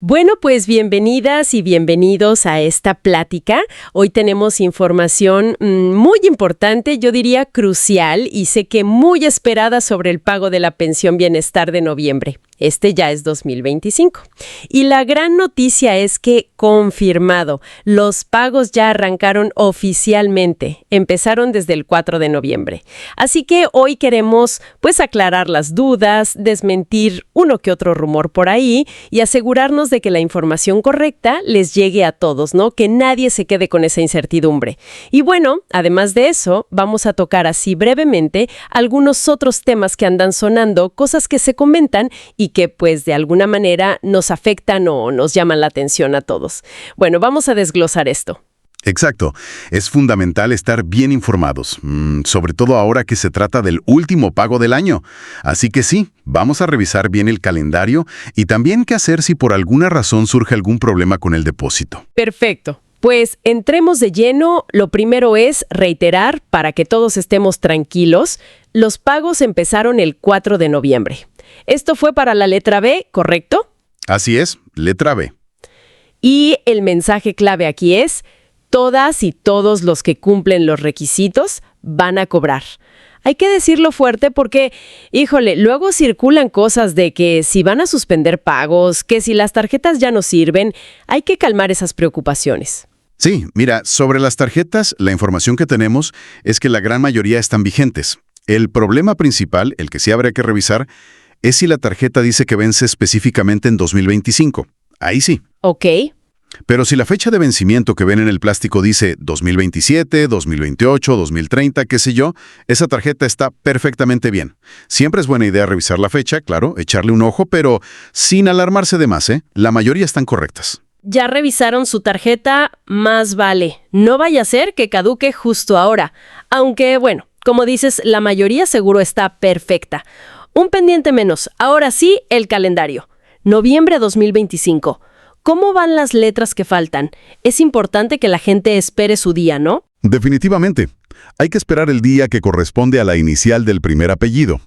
Bueno, pues bienvenidas y bienvenidos a esta plática. Hoy tenemos información muy importante, yo diría crucial, y sé que muy esperada sobre el pago de la pensión bienestar de noviembre. Este ya es 2025. Y la gran noticia es que, confirmado, los pagos ya arrancaron oficialmente. Empezaron desde el 4 de noviembre. Así que hoy queremos, pues, aclarar las dudas, desmentir uno que otro rumor por ahí y asegurarnos de que la información correcta les llegue a todos, ¿no? Que nadie se quede con esa incertidumbre. Y bueno, además de eso, vamos a tocar así brevemente algunos otros temas que andan sonando, cosas que se comentan y que pues de alguna manera nos afectan o nos llaman la atención a todos. Bueno, vamos a desglosar esto. Exacto. Es fundamental estar bien informados, sobre todo ahora que se trata del último pago del año. Así que sí, vamos a revisar bien el calendario y también qué hacer si por alguna razón surge algún problema con el depósito. Perfecto. Pues entremos de lleno. Lo primero es reiterar, para que todos estemos tranquilos, los pagos empezaron el 4 de noviembre. Esto fue para la letra B, ¿correcto? Así es, letra B. Y el mensaje clave aquí es: todas y todos los que cumplen los requisitos van a cobrar. Hay que decirlo fuerte porque, híjole, luego circulan cosas de que si van a suspender pagos, que si las tarjetas ya no sirven, hay que calmar esas preocupaciones. Sí, mira, sobre las tarjetas, la información que tenemos es que la gran mayoría están vigentes. El problema principal, el que sí habría que revisar, es si la tarjeta dice que vence específicamente en 2025. Ahí sí. Ok. Pero si la fecha de vencimiento que ven en el plástico dice 2027, 2028, 2030, qué sé yo, esa tarjeta está perfectamente bien. Siempre es buena idea revisar la fecha, claro, echarle un ojo, pero sin alarmarse de más, ¿eh? La mayoría están correctas. Ya revisaron su tarjeta, más vale. No vaya a ser que caduque justo ahora. Aunque, bueno, como dices, la mayoría seguro está perfecta. Un pendiente menos. Ahora sí, el calendario. Noviembre 2025. ¿Cómo van las letras que faltan? Es importante que la gente espere su día, ¿no? Definitivamente. Hay que esperar el día que corresponde a la inicial del primer apellido.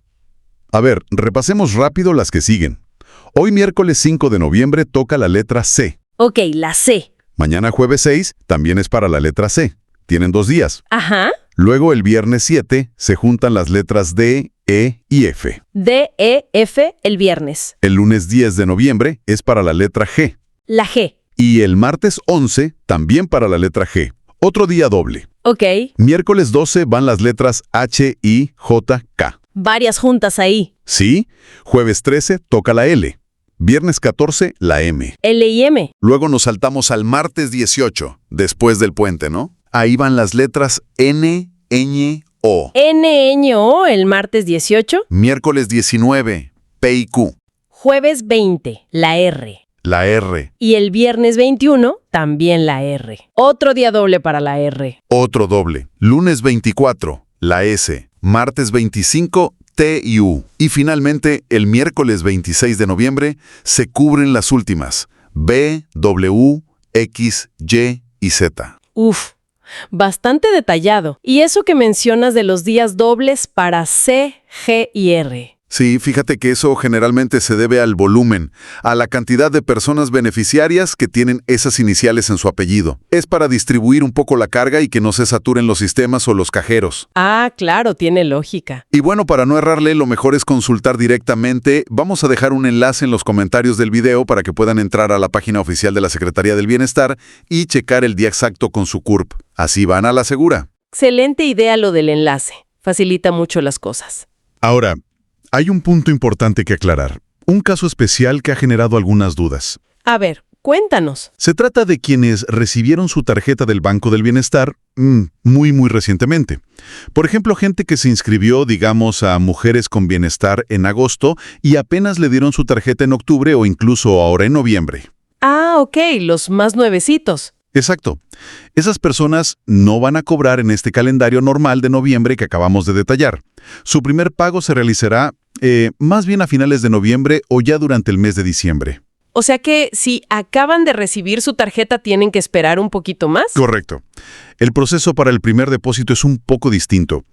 A ver, repasemos rápido las que siguen. Hoy miércoles 5 de noviembre toca la letra C. Ok, la C. Mañana jueves 6 también es para la letra C. Tienen 2 días. Ajá. Luego el viernes 7 se juntan las letras D, E y F. D, E, F el viernes. El lunes 10 de noviembre es para la letra G. La G. Y el martes 11 también para la letra G. Otro día doble. Ok. Miércoles 12 van las letras H, I, J, K. Varias juntas ahí. Sí. Jueves 13 toca la L. Viernes 14 la M. L y M. Luego nos saltamos al martes 18, después del puente, ¿no? Ahí van las letras N, Ñ, O. N, Ñ, O el martes 18. Miércoles 19, P y Q. Jueves 20, la R. La R. Y el viernes 21, también la R. Otro día doble para la R. Otro doble. Lunes 24, la S. Martes 25, T y U. Y finalmente, el miércoles 26 de noviembre, se cubren las últimas. B, W, X, Y y Z. Uf, bastante detallado. Y eso que mencionas de los días dobles para C, G y R. Sí, fíjate que eso generalmente se debe al volumen, a la cantidad de personas beneficiarias que tienen esas iniciales en su apellido. Es para distribuir un poco la carga y que no se saturen los sistemas o los cajeros. Ah, claro, tiene lógica. Y bueno, para no errarle, lo mejor es consultar directamente. Vamos a dejar un enlace en los comentarios del video para que puedan entrar a la página oficial de la Secretaría del Bienestar y checar el día exacto con su CURP. Así van a la segura. Excelente idea lo del enlace. Facilita mucho las cosas. Ahora, hay un punto importante que aclarar. Un caso especial que ha generado algunas dudas. A ver, cuéntanos. Se trata de quienes recibieron su tarjeta del Banco del Bienestar muy recientemente. Por ejemplo, gente que se inscribió, digamos, a Mujeres con Bienestar en agosto y apenas le dieron su tarjeta en octubre o incluso ahora en noviembre. Ah, ok, los más nuevecitos. Exacto. Esas personas no van a cobrar en este calendario normal de noviembre que acabamos de detallar. Su primer pago se realizará más bien a finales de noviembre o ya durante el mes de diciembre. O sea que si acaban de recibir su tarjeta, ¿tienen que esperar un poquito más? Correcto. El proceso para el primer depósito es un poco distinto.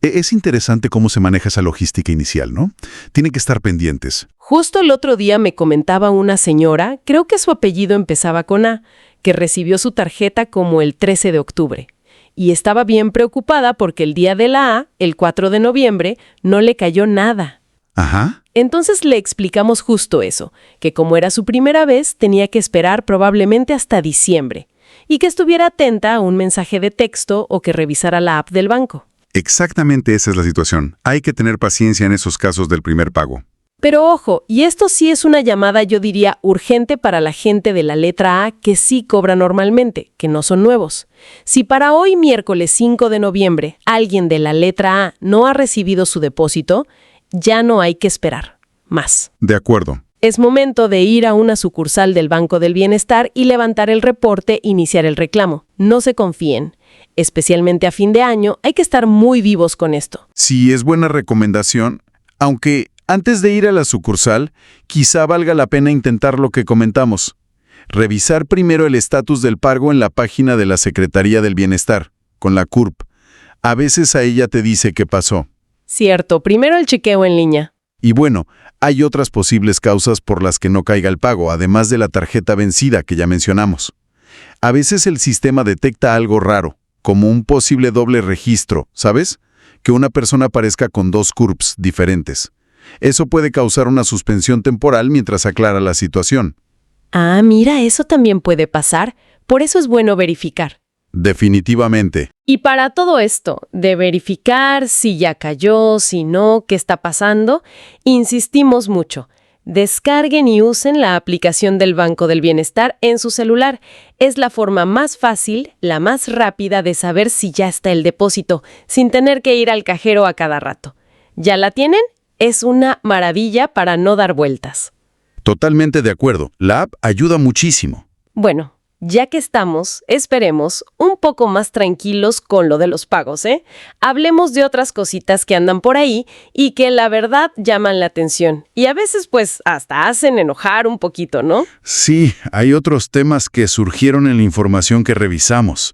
Es interesante cómo se maneja esa logística inicial, ¿no? Tienen que estar pendientes. Justo el otro día me comentaba una señora, creo que su apellido empezaba con A, que recibió su tarjeta como el 13 de octubre. Y estaba bien preocupada porque el día de la A, el 4 de noviembre, no le cayó nada. Ajá. Entonces le explicamos justo eso, que como era su primera vez, tenía que esperar probablemente hasta diciembre, y que estuviera atenta a un mensaje de texto o que revisara la app del banco. Exactamente esa es la situación. Hay que tener paciencia en esos casos del primer pago. Pero ojo, y esto sí es una llamada, yo diría, urgente para la gente de la letra A que sí cobra normalmente, que no son nuevos. Si para hoy, miércoles 5 de noviembre, alguien de la letra A no ha recibido su depósito, ya no hay que esperar más. De acuerdo. Es momento de ir a una sucursal del Banco del Bienestar y levantar el reporte e iniciar el reclamo. No se confíen. Especialmente a fin de año, hay que estar muy vivos con esto. Sí, es buena recomendación, aunque antes de ir a la sucursal, quizá valga la pena intentar lo que comentamos. Revisar primero el estatus del pago en la página de la Secretaría del Bienestar, con la CURP. A veces a ella te dice qué pasó. Cierto, primero el chequeo en línea. Y bueno, hay otras posibles causas por las que no caiga el pago, además de la tarjeta vencida que ya mencionamos. A veces el sistema detecta algo raro, como un posible doble registro, ¿sabes? Que una persona aparezca con dos CURPs diferentes. Eso puede causar una suspensión temporal mientras aclara la situación. Ah, mira, eso también puede pasar. Por eso es bueno verificar. Definitivamente. Y para todo esto, de verificar si ya cayó, si no, qué está pasando, insistimos mucho. Descarguen y usen la aplicación del Banco del Bienestar en su celular. Es la forma más fácil, la más rápida de saber si ya está el depósito, sin tener que ir al cajero a cada rato. ¿Ya la tienen? Es una maravilla para no dar vueltas. Totalmente de acuerdo. La app ayuda muchísimo. Bueno, ya que estamos, esperemos, un poco más tranquilos con lo de los pagos, ¿eh? Hablemos de otras cositas que andan por ahí y que la verdad llaman la atención. Y a veces, pues, hasta hacen enojar un poquito, ¿no? Sí, hay otros temas que surgieron en la información que revisamos.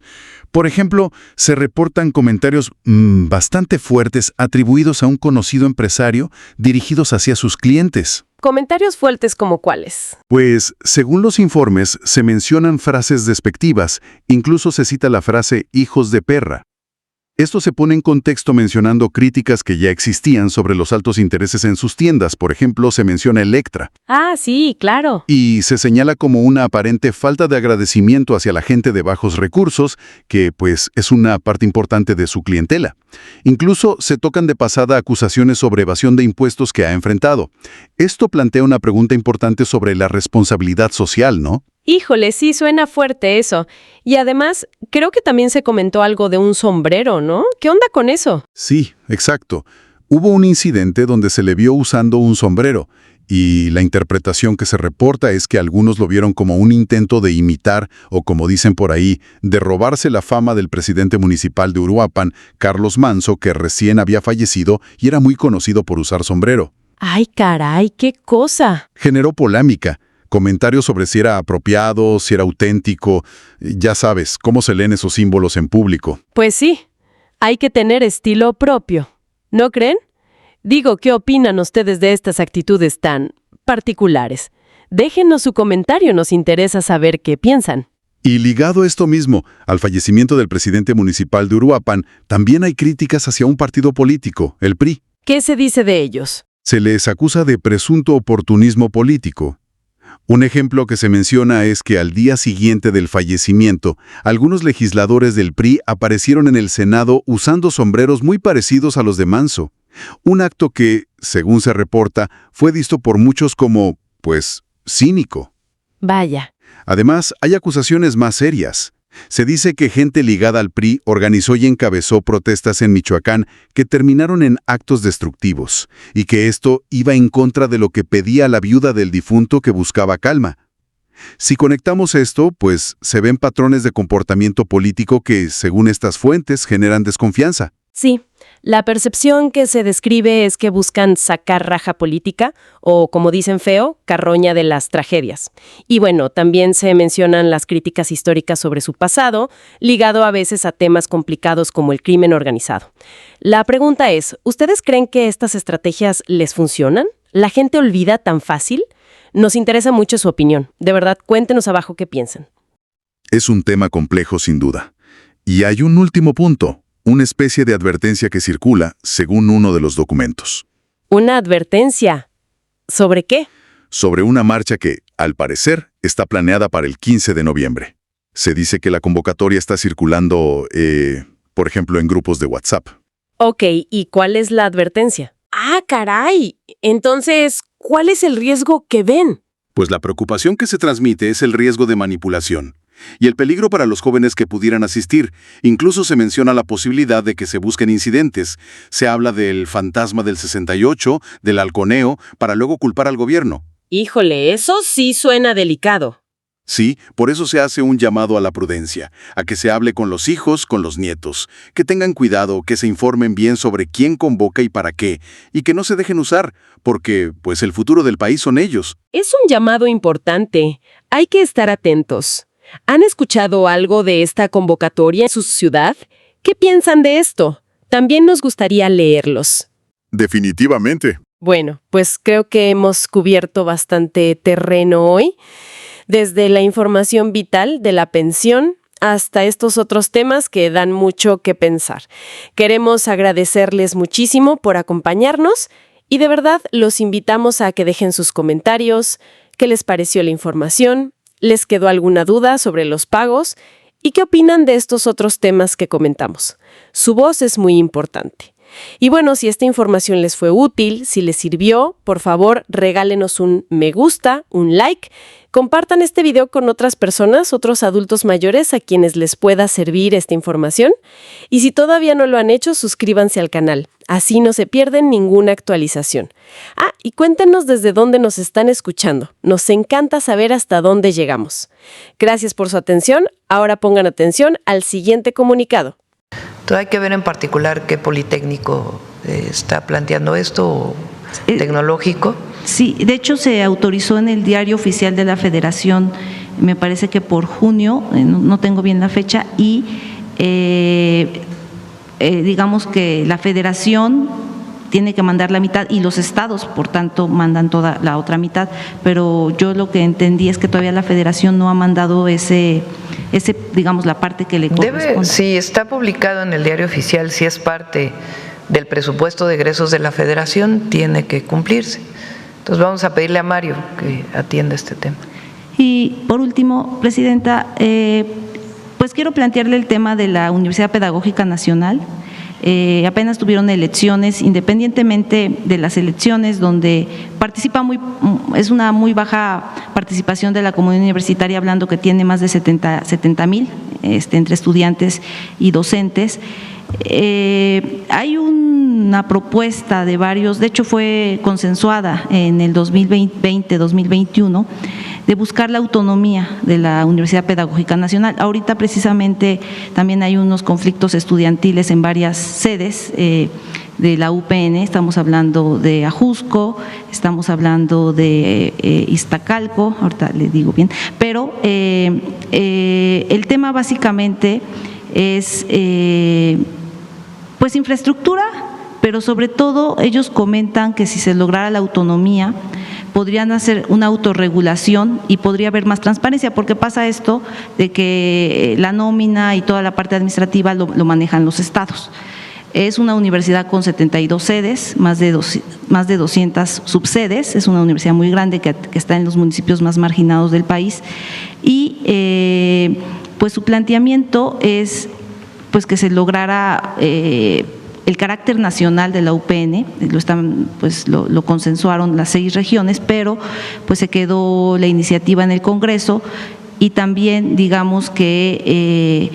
Por ejemplo, se reportan comentarios bastante fuertes atribuidos a un conocido empresario dirigidos hacia sus clientes. ¿Comentarios fuertes como cuáles? Pues, según los informes, se mencionan frases despectivas, incluso se cita la frase «hijos de perra». Esto se pone en contexto mencionando críticas que ya existían sobre los altos intereses en sus tiendas. Por ejemplo, se menciona Electra. Ah, sí, claro. Y se señala como una aparente falta de agradecimiento hacia la gente de bajos recursos, que pues es una parte importante de su clientela. Incluso se tocan de pasada acusaciones sobre evasión de impuestos que ha enfrentado. Esto plantea una pregunta importante sobre la responsabilidad social, ¿no? Híjole, sí, suena fuerte eso. Y además, creo que también se comentó algo de un sombrero, ¿no? ¿Qué onda con eso? Sí, exacto. Hubo un incidente donde se le vio usando un sombrero, y la interpretación que se reporta es que algunos lo vieron como un intento de imitar, o como dicen por ahí, de robarse la fama del presidente municipal de Uruapan, Carlos Manso, que recién había fallecido y era muy conocido por usar sombrero. ¡Ay, caray, qué cosa! Generó polémica. Comentarios sobre si era apropiado, si era auténtico. Ya sabes, cómo se leen esos símbolos en público. Pues sí, hay que tener estilo propio. ¿No creen? Digo, ¿qué opinan ustedes de estas actitudes tan particulares? Déjenos su comentario, nos interesa saber qué piensan. Y ligado a esto mismo, al fallecimiento del presidente municipal de Uruapan, también hay críticas hacia un partido político, el PRI. ¿Qué se dice de ellos? Se les acusa de presunto oportunismo político. Un ejemplo que se menciona es que al día siguiente del fallecimiento, algunos legisladores del PRI aparecieron en el Senado usando sombreros muy parecidos a los de Manso. Un acto que, según se reporta, fue visto por muchos como, pues, cínico. Vaya. Además, hay acusaciones más serias. Se dice que gente ligada al PRI organizó y encabezó protestas en Michoacán que terminaron en actos destructivos, y que esto iba en contra de lo que pedía la viuda del difunto que buscaba calma. Si conectamos esto, pues se ven patrones de comportamiento político que, según estas fuentes, generan desconfianza. Sí, La percepción que se describe es que buscan sacar raja política o, como dicen feo, carroña de las tragedias. Y bueno, también se mencionan las críticas históricas sobre su pasado, ligado a veces a temas complicados como el crimen organizado. La pregunta es, ¿ustedes creen que estas estrategias les funcionan? ¿La gente olvida tan fácil? Nos interesa mucho su opinión. De verdad, cuéntenos abajo qué piensan. Es un tema complejo sin duda. Y hay un último punto. Una especie de advertencia que circula, según uno de los documentos. ¿Una advertencia? ¿Sobre qué? Sobre una marcha que, al parecer, está planeada para el 15 de noviembre. Se dice que la convocatoria está circulando, por ejemplo, en grupos de WhatsApp. Ok, ¿y cuál es la advertencia? ¡Ah, caray! Entonces, ¿cuál es el riesgo que ven? Pues la preocupación que se transmite es el riesgo de manipulación y el peligro para los jóvenes que pudieran asistir. Incluso se menciona la posibilidad de que se busquen incidentes. Se habla del fantasma del 68, del halconeo, para luego culpar al gobierno. Híjole, eso sí suena delicado. Sí, por eso se hace un llamado a la prudencia, a que se hable con los hijos, con los nietos, que tengan cuidado, que se informen bien sobre quién convoca y para qué, y que no se dejen usar, porque, pues, el futuro del país son ellos. Es un llamado importante. Hay que estar atentos. ¿Han escuchado algo de esta convocatoria en su ciudad? ¿Qué piensan de esto? También nos gustaría leerlos. Definitivamente. Bueno, pues creo que hemos cubierto bastante terreno hoy, desde la información vital de la pensión hasta estos otros temas que dan mucho que pensar. Queremos agradecerles muchísimo por acompañarnos y de verdad los invitamos a que dejen sus comentarios, qué les pareció la información, les quedó alguna duda sobre los pagos y qué opinan de estos otros temas que comentamos. Su voz es muy importante. Y bueno, si esta información les fue útil, si les sirvió, por favor, regálenos un me gusta, un like, compartan este video con otras personas, otros adultos mayores a quienes les pueda servir esta información. Y si todavía no lo han hecho, suscríbanse al canal. Así no se pierden ninguna actualización. Y cuéntenos desde dónde nos están escuchando. Nos encanta saber hasta dónde llegamos. Gracias por su atención. Ahora pongan atención al siguiente comunicado. Entonces hay que ver en particular qué Politécnico está planteando esto, o tecnológico. Sí, de hecho se autorizó en el Diario Oficial de la Federación, me parece que por junio, no tengo bien la fecha, y digamos que la Federación tiene que mandar la mitad y los estados, por tanto, mandan toda la otra mitad, pero yo lo que entendí es que todavía la Federación no ha mandado ese digamos, la parte que le corresponde. Si está publicado en el Diario Oficial, si es parte del presupuesto de egresos de la Federación, tiene que cumplirse. Entonces vamos a pedirle a Mario que atienda este tema. Y por último, Presidenta, pues quiero plantearle el tema de la Universidad Pedagógica Nacional. Apenas tuvieron elecciones, independientemente de las elecciones, donde es una muy baja participación de la comunidad universitaria, hablando que tiene más de 70,000 entre estudiantes y docentes. Hay una propuesta de varios, de hecho fue consensuada en el 2020-2021, de buscar la autonomía de la Universidad Pedagógica Nacional. Ahorita precisamente también hay unos conflictos estudiantiles en varias sedes de la UPN, estamos hablando de Ajusco, estamos hablando de Iztacalco, ahorita le digo bien, pero el tema básicamente es pues infraestructura, pero sobre todo ellos comentan que si se lograra la autonomía, podrían hacer una autorregulación y podría haber más transparencia, porque pasa esto de que la nómina y toda la parte administrativa lo manejan los estados. Es una universidad con 72 sedes, más de 200 subsedes, es una universidad muy grande que está en los municipios más marginados del país y pues su planteamiento es pues que se lograra el carácter nacional de la UPN, lo consensuaron las 6 regiones, pero pues se quedó la iniciativa en el Congreso y también digamos que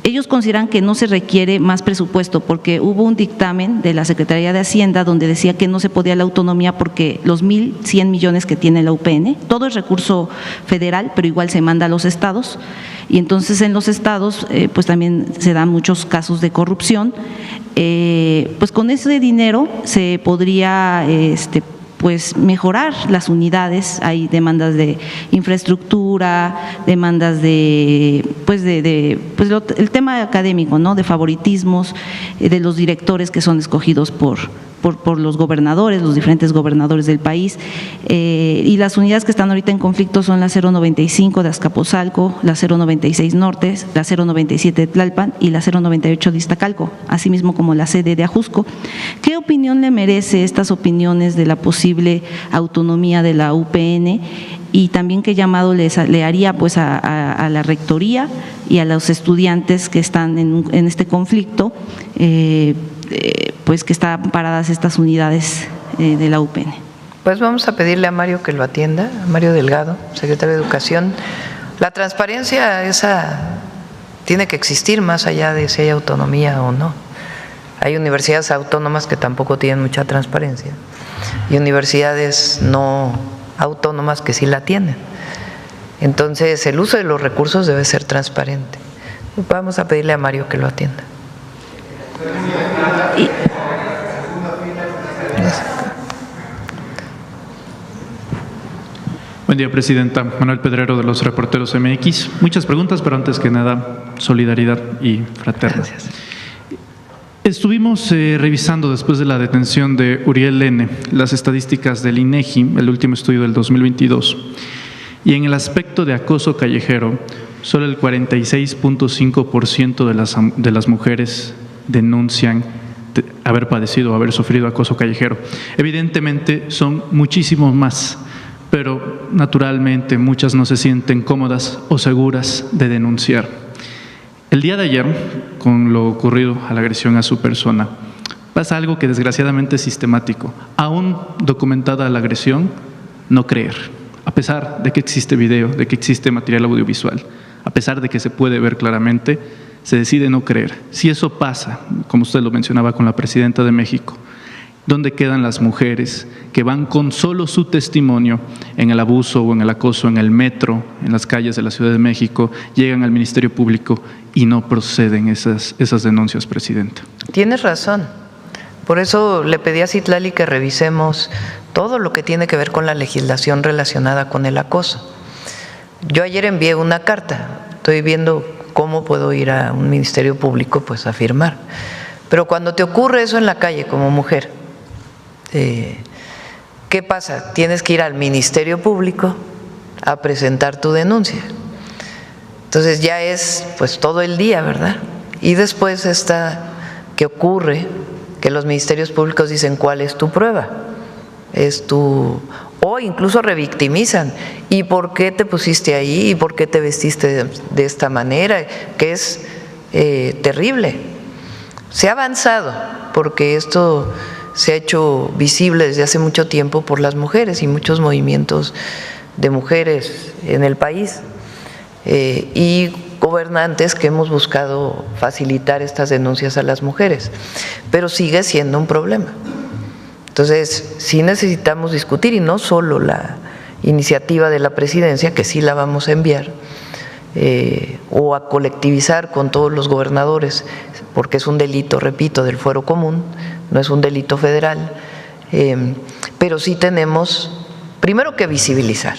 ellos consideran que no se requiere más presupuesto porque hubo un dictamen de la Secretaría de Hacienda donde decía que no se podía la autonomía porque los 1.100 millones que tiene la UPN, todo es recurso federal, pero igual se manda a los estados, y entonces en los estados pues también se dan muchos casos de corrupción. Pues con ese dinero se podría pues mejorar las unidades. Hay demandas de infraestructura, demandas de el tema académico, ¿no? De favoritismos de los directores que son escogidos por los gobernadores, los diferentes gobernadores del país, y las unidades que están ahorita en conflicto son la 095 de Azcapotzalco, la 096 Norte, la 097 de Tlalpan y la 098 de Iztacalco, asimismo como la sede de Ajusco. ¿Qué opinión le merece estas opiniones de la posible autonomía de la UPN? Y también qué llamado le haría pues a la rectoría y a los estudiantes que están en este conflicto, pues que están paradas estas unidades de la UPN. Pues vamos a pedirle a Mario que lo atienda, a Mario Delgado, secretario de Educación. La transparencia esa tiene que existir más allá de si hay autonomía o no. Hay universidades autónomas que tampoco tienen mucha transparencia y universidades no autónomas que sí la tienen. Entonces, el uso de los recursos debe ser transparente. Vamos a pedirle a Mario que lo atienda. Buen día, Presidenta. Manuel Pedrero, de los Reporteros MX. Muchas preguntas, pero antes que nada, solidaridad y fraterna. Gracias. Estuvimos revisando después de la detención de Uriel N. las estadísticas del INEGI, el último estudio del 2022, y en el aspecto de acoso callejero, solo el 46.5% de las mujeres denuncian haber padecido o haber sufrido acoso callejero. Evidentemente son muchísimos más, pero naturalmente muchas no se sienten cómodas o seguras de denunciar. El día de ayer, con lo ocurrido a la agresión a su persona, pasa algo que desgraciadamente es sistemático. Aún documentada la agresión, no creer, a pesar de que existe video, de que existe material audiovisual, a pesar de que se puede ver claramente, se decide no creer. Si eso pasa, como usted lo mencionaba con la Presidenta de México, ¿dónde quedan las mujeres que van con solo su testimonio en el abuso o en el acoso en el metro, en las calles de la Ciudad de México, llegan al Ministerio Público y no proceden esas denuncias, Presidenta? Tienes razón. Por eso le pedí a Citlali que revisemos todo lo que tiene que ver con la legislación relacionada con el acoso. Yo ayer envié una carta, estoy viendo cómo puedo ir a un Ministerio Público pues a firmar. Pero cuando te ocurre eso en la calle como mujer, ¿qué pasa? Tienes que ir al Ministerio Público a presentar tu denuncia. Entonces ya es pues todo el día, ¿verdad? Y después está que ocurre que los ministerios públicos dicen cuál es tu prueba, o incluso revictimizan. ¿Y por qué te pusiste ahí? ¿Y por qué te vestiste de esta manera? Que es terrible. Se ha avanzado porque esto se ha hecho visible desde hace mucho tiempo por las mujeres y muchos movimientos de mujeres en el país y gobernantes que hemos buscado facilitar estas denuncias a las mujeres, pero sigue siendo un problema. Entonces, sí necesitamos discutir, y no solo la iniciativa de la Presidencia, que sí la vamos a enviar, o a colectivizar con todos los gobernadores, porque es un delito, repito, del fuero común, no es un delito federal, pero sí tenemos primero que visibilizar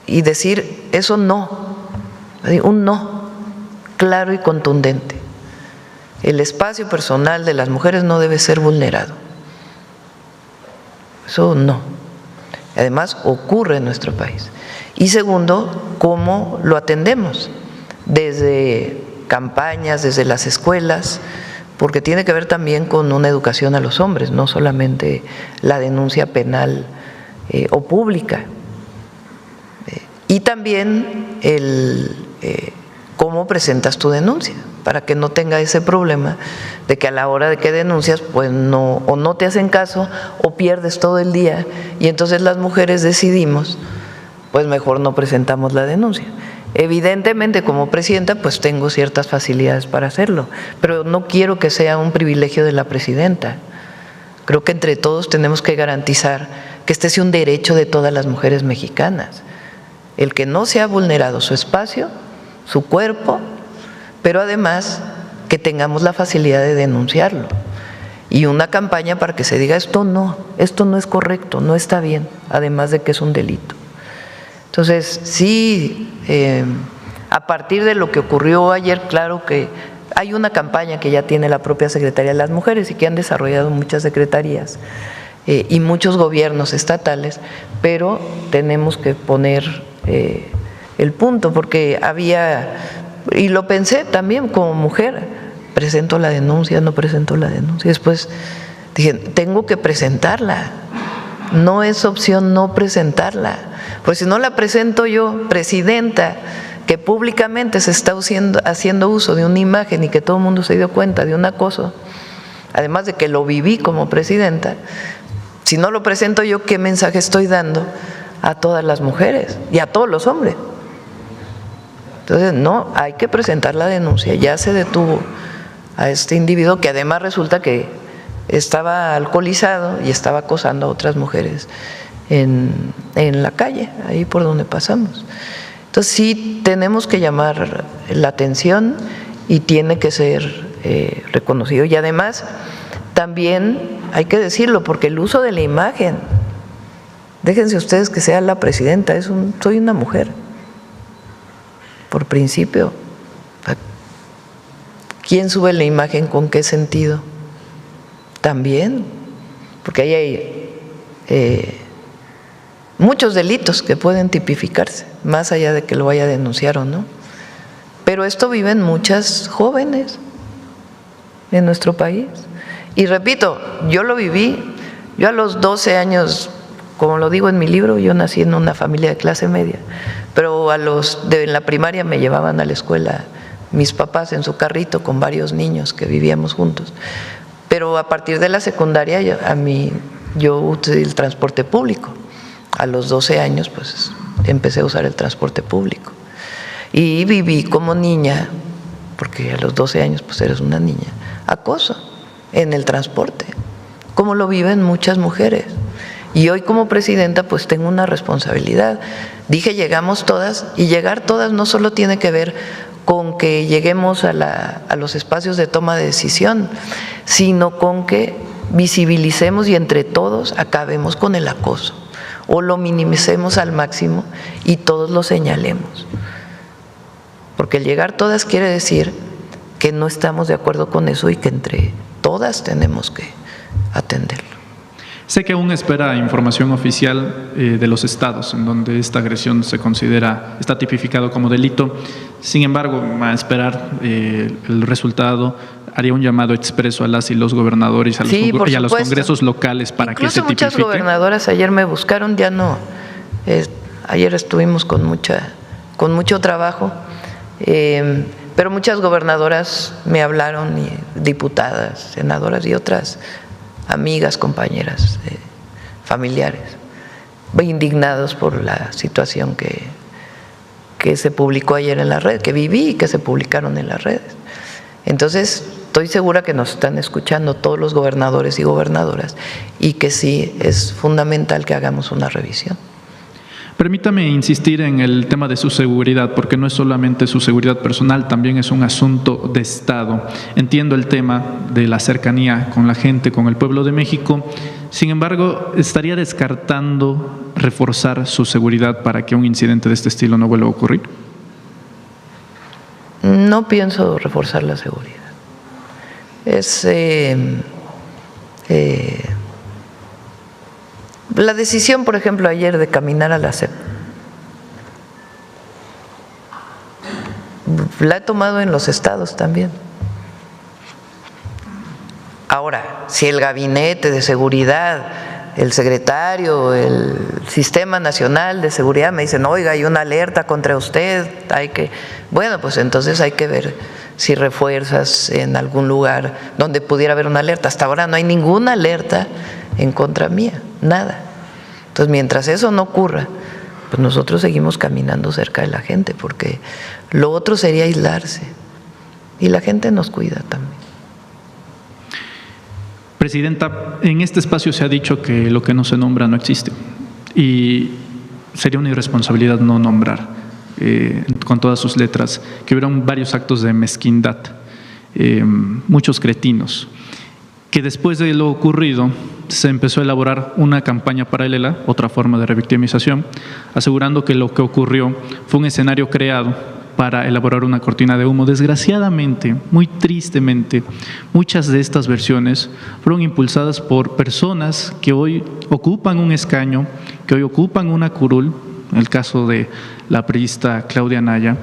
y decir eso no, un no claro y contundente. El espacio personal de las mujeres no debe ser vulnerado. Eso no. Además, ocurre en nuestro país. Y segundo, cómo lo atendemos, desde campañas, desde las escuelas, porque tiene que ver también con una educación a los hombres, no solamente la denuncia penal o pública. Y también cómo presentas tu denuncia, para que no tenga ese problema de que a la hora de que denuncias, pues no, o no te hacen caso o pierdes todo el día, y entonces las mujeres decidimos, pues mejor no presentamos la denuncia. Evidentemente, como presidenta, pues tengo ciertas facilidades para hacerlo, pero no quiero que sea un privilegio de la presidenta. Creo que entre todos tenemos que garantizar que este sea un derecho de todas las mujeres mexicanas, el que no se ha vulnerado su espacio, su cuerpo, pero además que tengamos la facilidad de denunciarlo y una campaña para que se diga esto no es correcto, no está bien, además de que es un delito. Entonces, sí, a partir de lo que ocurrió ayer, claro que hay una campaña que ya tiene la propia Secretaría de las Mujeres y que han desarrollado muchas secretarías y muchos gobiernos estatales, pero tenemos que poner el punto, porque había, y lo pensé también como mujer, presento la denuncia, no presento la denuncia. Después dije, tengo que presentarla, no es opción no presentarla, pues si no la presento yo, presidenta, que públicamente se está haciendo uso de una imagen y que todo el mundo se dio cuenta de un acoso, además de que lo viví como presidenta, si no lo presento yo, ¿qué mensaje estoy dando a todas las mujeres y a todos los hombres? Entonces, no, hay que presentar la denuncia. Ya se detuvo a este individuo que además resulta que estaba alcoholizado y estaba acosando a otras mujeres en la calle, ahí por donde pasamos. Entonces sí tenemos que llamar la atención y tiene que ser reconocido. Y además también hay que decirlo, porque el uso de la imagen, déjense ustedes que sea la presidenta, soy una mujer, por principio. ¿Quién sube la imagen con qué sentido? También, porque ahí hay muchos delitos que pueden tipificarse, más allá de que lo vaya a denunciar o no. Pero esto viven muchas jóvenes en nuestro país. Y repito, yo lo viví, yo a los 12 años, como lo digo en mi libro, yo nací en una familia de clase media, pero en la primaria me llevaban a la escuela mis papás en su carrito con varios niños que vivíamos juntos. Pero a partir de la secundaria yo usé el transporte público. A los 12 años pues empecé a usar el transporte público. Y viví como niña, porque a los 12 años pues eres una niña, acoso en el transporte, como lo viven muchas mujeres. Y hoy como presidenta pues tengo una responsabilidad. Dije llegamos todas, y llegar todas no solo tiene que ver con que lleguemos a los espacios de toma de decisión, sino con que visibilicemos y entre todos acabemos con el acoso o lo minimicemos al máximo y todos lo señalemos. Porque el llegar todas quiere decir que no estamos de acuerdo con eso y que entre todas tenemos que atenderlo. Sé que aún espera información oficial de los estados en donde esta agresión está tipificado como delito. Sin embargo, a esperar el resultado, haría un llamado expreso a las y los gobernadores y a los congresos locales para que se tipifique. Incluso muchas gobernadoras ayer me buscaron, ya no. Ayer estuvimos con mucho trabajo, pero muchas gobernadoras me hablaron, y diputadas, senadoras y otras amigas, compañeras, familiares, indignados por la situación que se publicó ayer en la red, que viví y que se publicaron en las redes. Entonces, estoy segura que nos están escuchando todos los gobernadores y gobernadoras y que sí es fundamental que hagamos una revisión. Permítame insistir en el tema de su seguridad, porque no es solamente su seguridad personal, también es un asunto de Estado. Entiendo el tema de la cercanía con la gente, con el pueblo de México. Sin embargo, ¿estaría descartando reforzar su seguridad para que un incidente de este estilo no vuelva a ocurrir? No pienso reforzar la seguridad. La decisión, por ejemplo, ayer de caminar a la SEP, la he tomado en los estados también. Ahora, si el gabinete de seguridad, el secretario, el Sistema Nacional de Seguridad me dicen, oiga, hay una alerta contra usted, bueno, pues entonces hay que ver si refuerzas en algún lugar donde pudiera haber una alerta. Hasta ahora no hay ninguna alerta en contra mía, nada. Entonces, mientras eso no ocurra, pues nosotros seguimos caminando cerca de la gente, porque lo otro sería aislarse. Y la gente nos cuida también. Presidenta, en este espacio se ha dicho que lo que no se nombra no existe. Y sería una irresponsabilidad no nombrar, con todas sus letras, que hubieron varios actos de mezquindad, muchos cretinos, que después de lo ocurrido se empezó a elaborar una campaña paralela, otra forma de revictimización, asegurando que lo que ocurrió fue un escenario creado para elaborar una cortina de humo. Desgraciadamente, muy tristemente, muchas de estas versiones fueron impulsadas por personas que hoy ocupan un escaño, que hoy ocupan una curul, en el caso de la priista Claudia Anaya,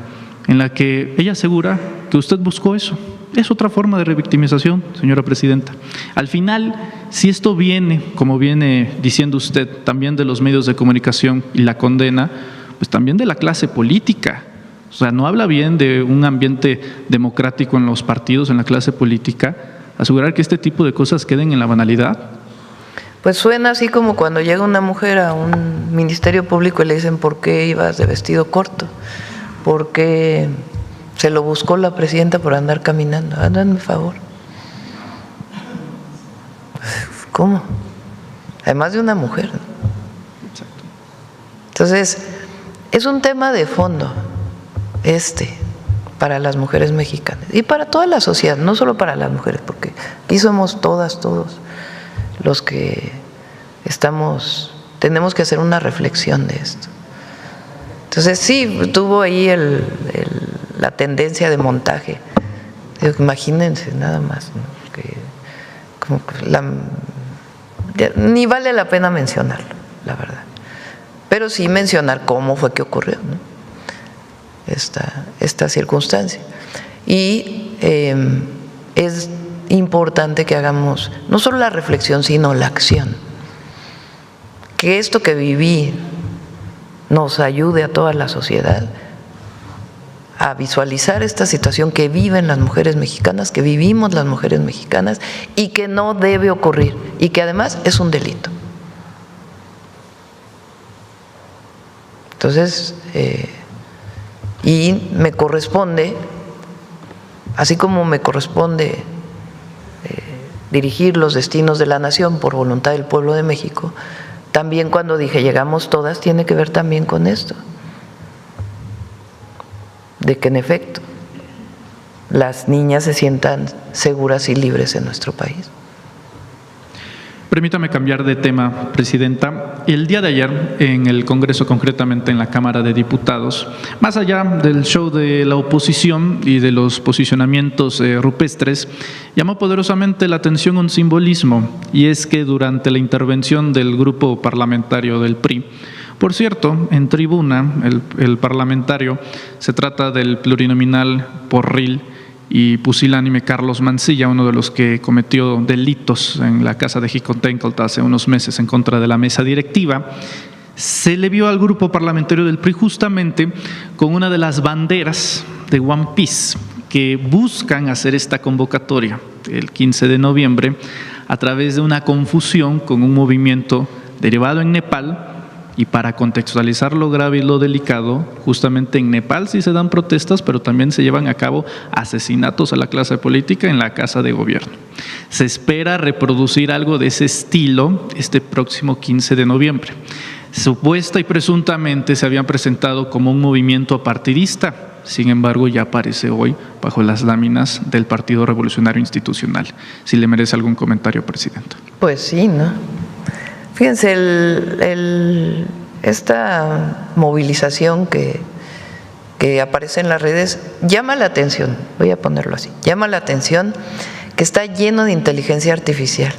en la que ella asegura que usted buscó eso. Es otra forma de revictimización, señora presidenta. Al final, si esto viene, como viene diciendo usted, también de los medios de comunicación y la condena, pues también de la clase política. O sea, no habla bien de un ambiente democrático en los partidos, en la clase política, asegurar que este tipo de cosas queden en la banalidad. Pues suena así como cuando llega una mujer a un ministerio público y le dicen ¿por qué ibas de vestido corto? Porque se lo buscó la presidenta por andar caminando. Háganme favor. ¿Cómo? Además de una mujer, ¿no? Entonces, es un tema de fondo para las mujeres mexicanas y para toda la sociedad, no solo para las mujeres, porque aquí somos todos los que tenemos que hacer una reflexión de esto. Entonces sí, tuvo ahí la tendencia de montaje. Imagínense nada más, ¿no? Ni vale la pena mencionarlo, la verdad. Pero sí mencionar cómo fue que ocurrió, ¿no? Esta circunstancia. Y es importante que hagamos no solo la reflexión, sino la acción. Que esto que viví nos ayude a toda la sociedad a visualizar esta situación que viven las mujeres mexicanas, que vivimos las mujeres mexicanas y que no debe ocurrir y que además es un delito. Entonces, y me corresponde, así como me corresponde dirigir los destinos de la nación por voluntad del pueblo de México, también cuando dije llegamos todas, tiene que ver también con esto, de que en efecto las niñas se sientan seguras y libres en nuestro país. Permítame cambiar de tema, Presidenta. El día de ayer, en el Congreso, concretamente en la Cámara de Diputados, más allá del show de la oposición y de los posicionamientos rupestres, llamó poderosamente la atención un simbolismo, y es que durante la intervención del grupo parlamentario del PRI, por cierto, en tribuna, el parlamentario, se trata del plurinominal Porril y pusilánime Carlos Mancilla, uno de los que cometió delitos en la casa de Jicotencolt hace unos meses en contra de la mesa directiva, se le vio al grupo parlamentario del PRI justamente con una de las banderas de One Piece que buscan hacer esta convocatoria el 15 de noviembre a través de una confusión con un movimiento derivado en Nepal. Y para contextualizar lo grave y lo delicado, justamente en Nepal sí se dan protestas, pero también se llevan a cabo asesinatos a la clase política en la casa de gobierno. Se espera reproducir algo de ese estilo este próximo 15 de noviembre. Supuesta y presuntamente se habían presentado como un movimiento partidista, sin embargo ya aparece hoy bajo las láminas del Partido Revolucionario Institucional. Si le merece algún comentario, Presidenta. Pues sí, ¿no? Fíjense, esta movilización que aparece en las redes llama la atención, voy a ponerlo así, llama la atención que está lleno de inteligencia artificial,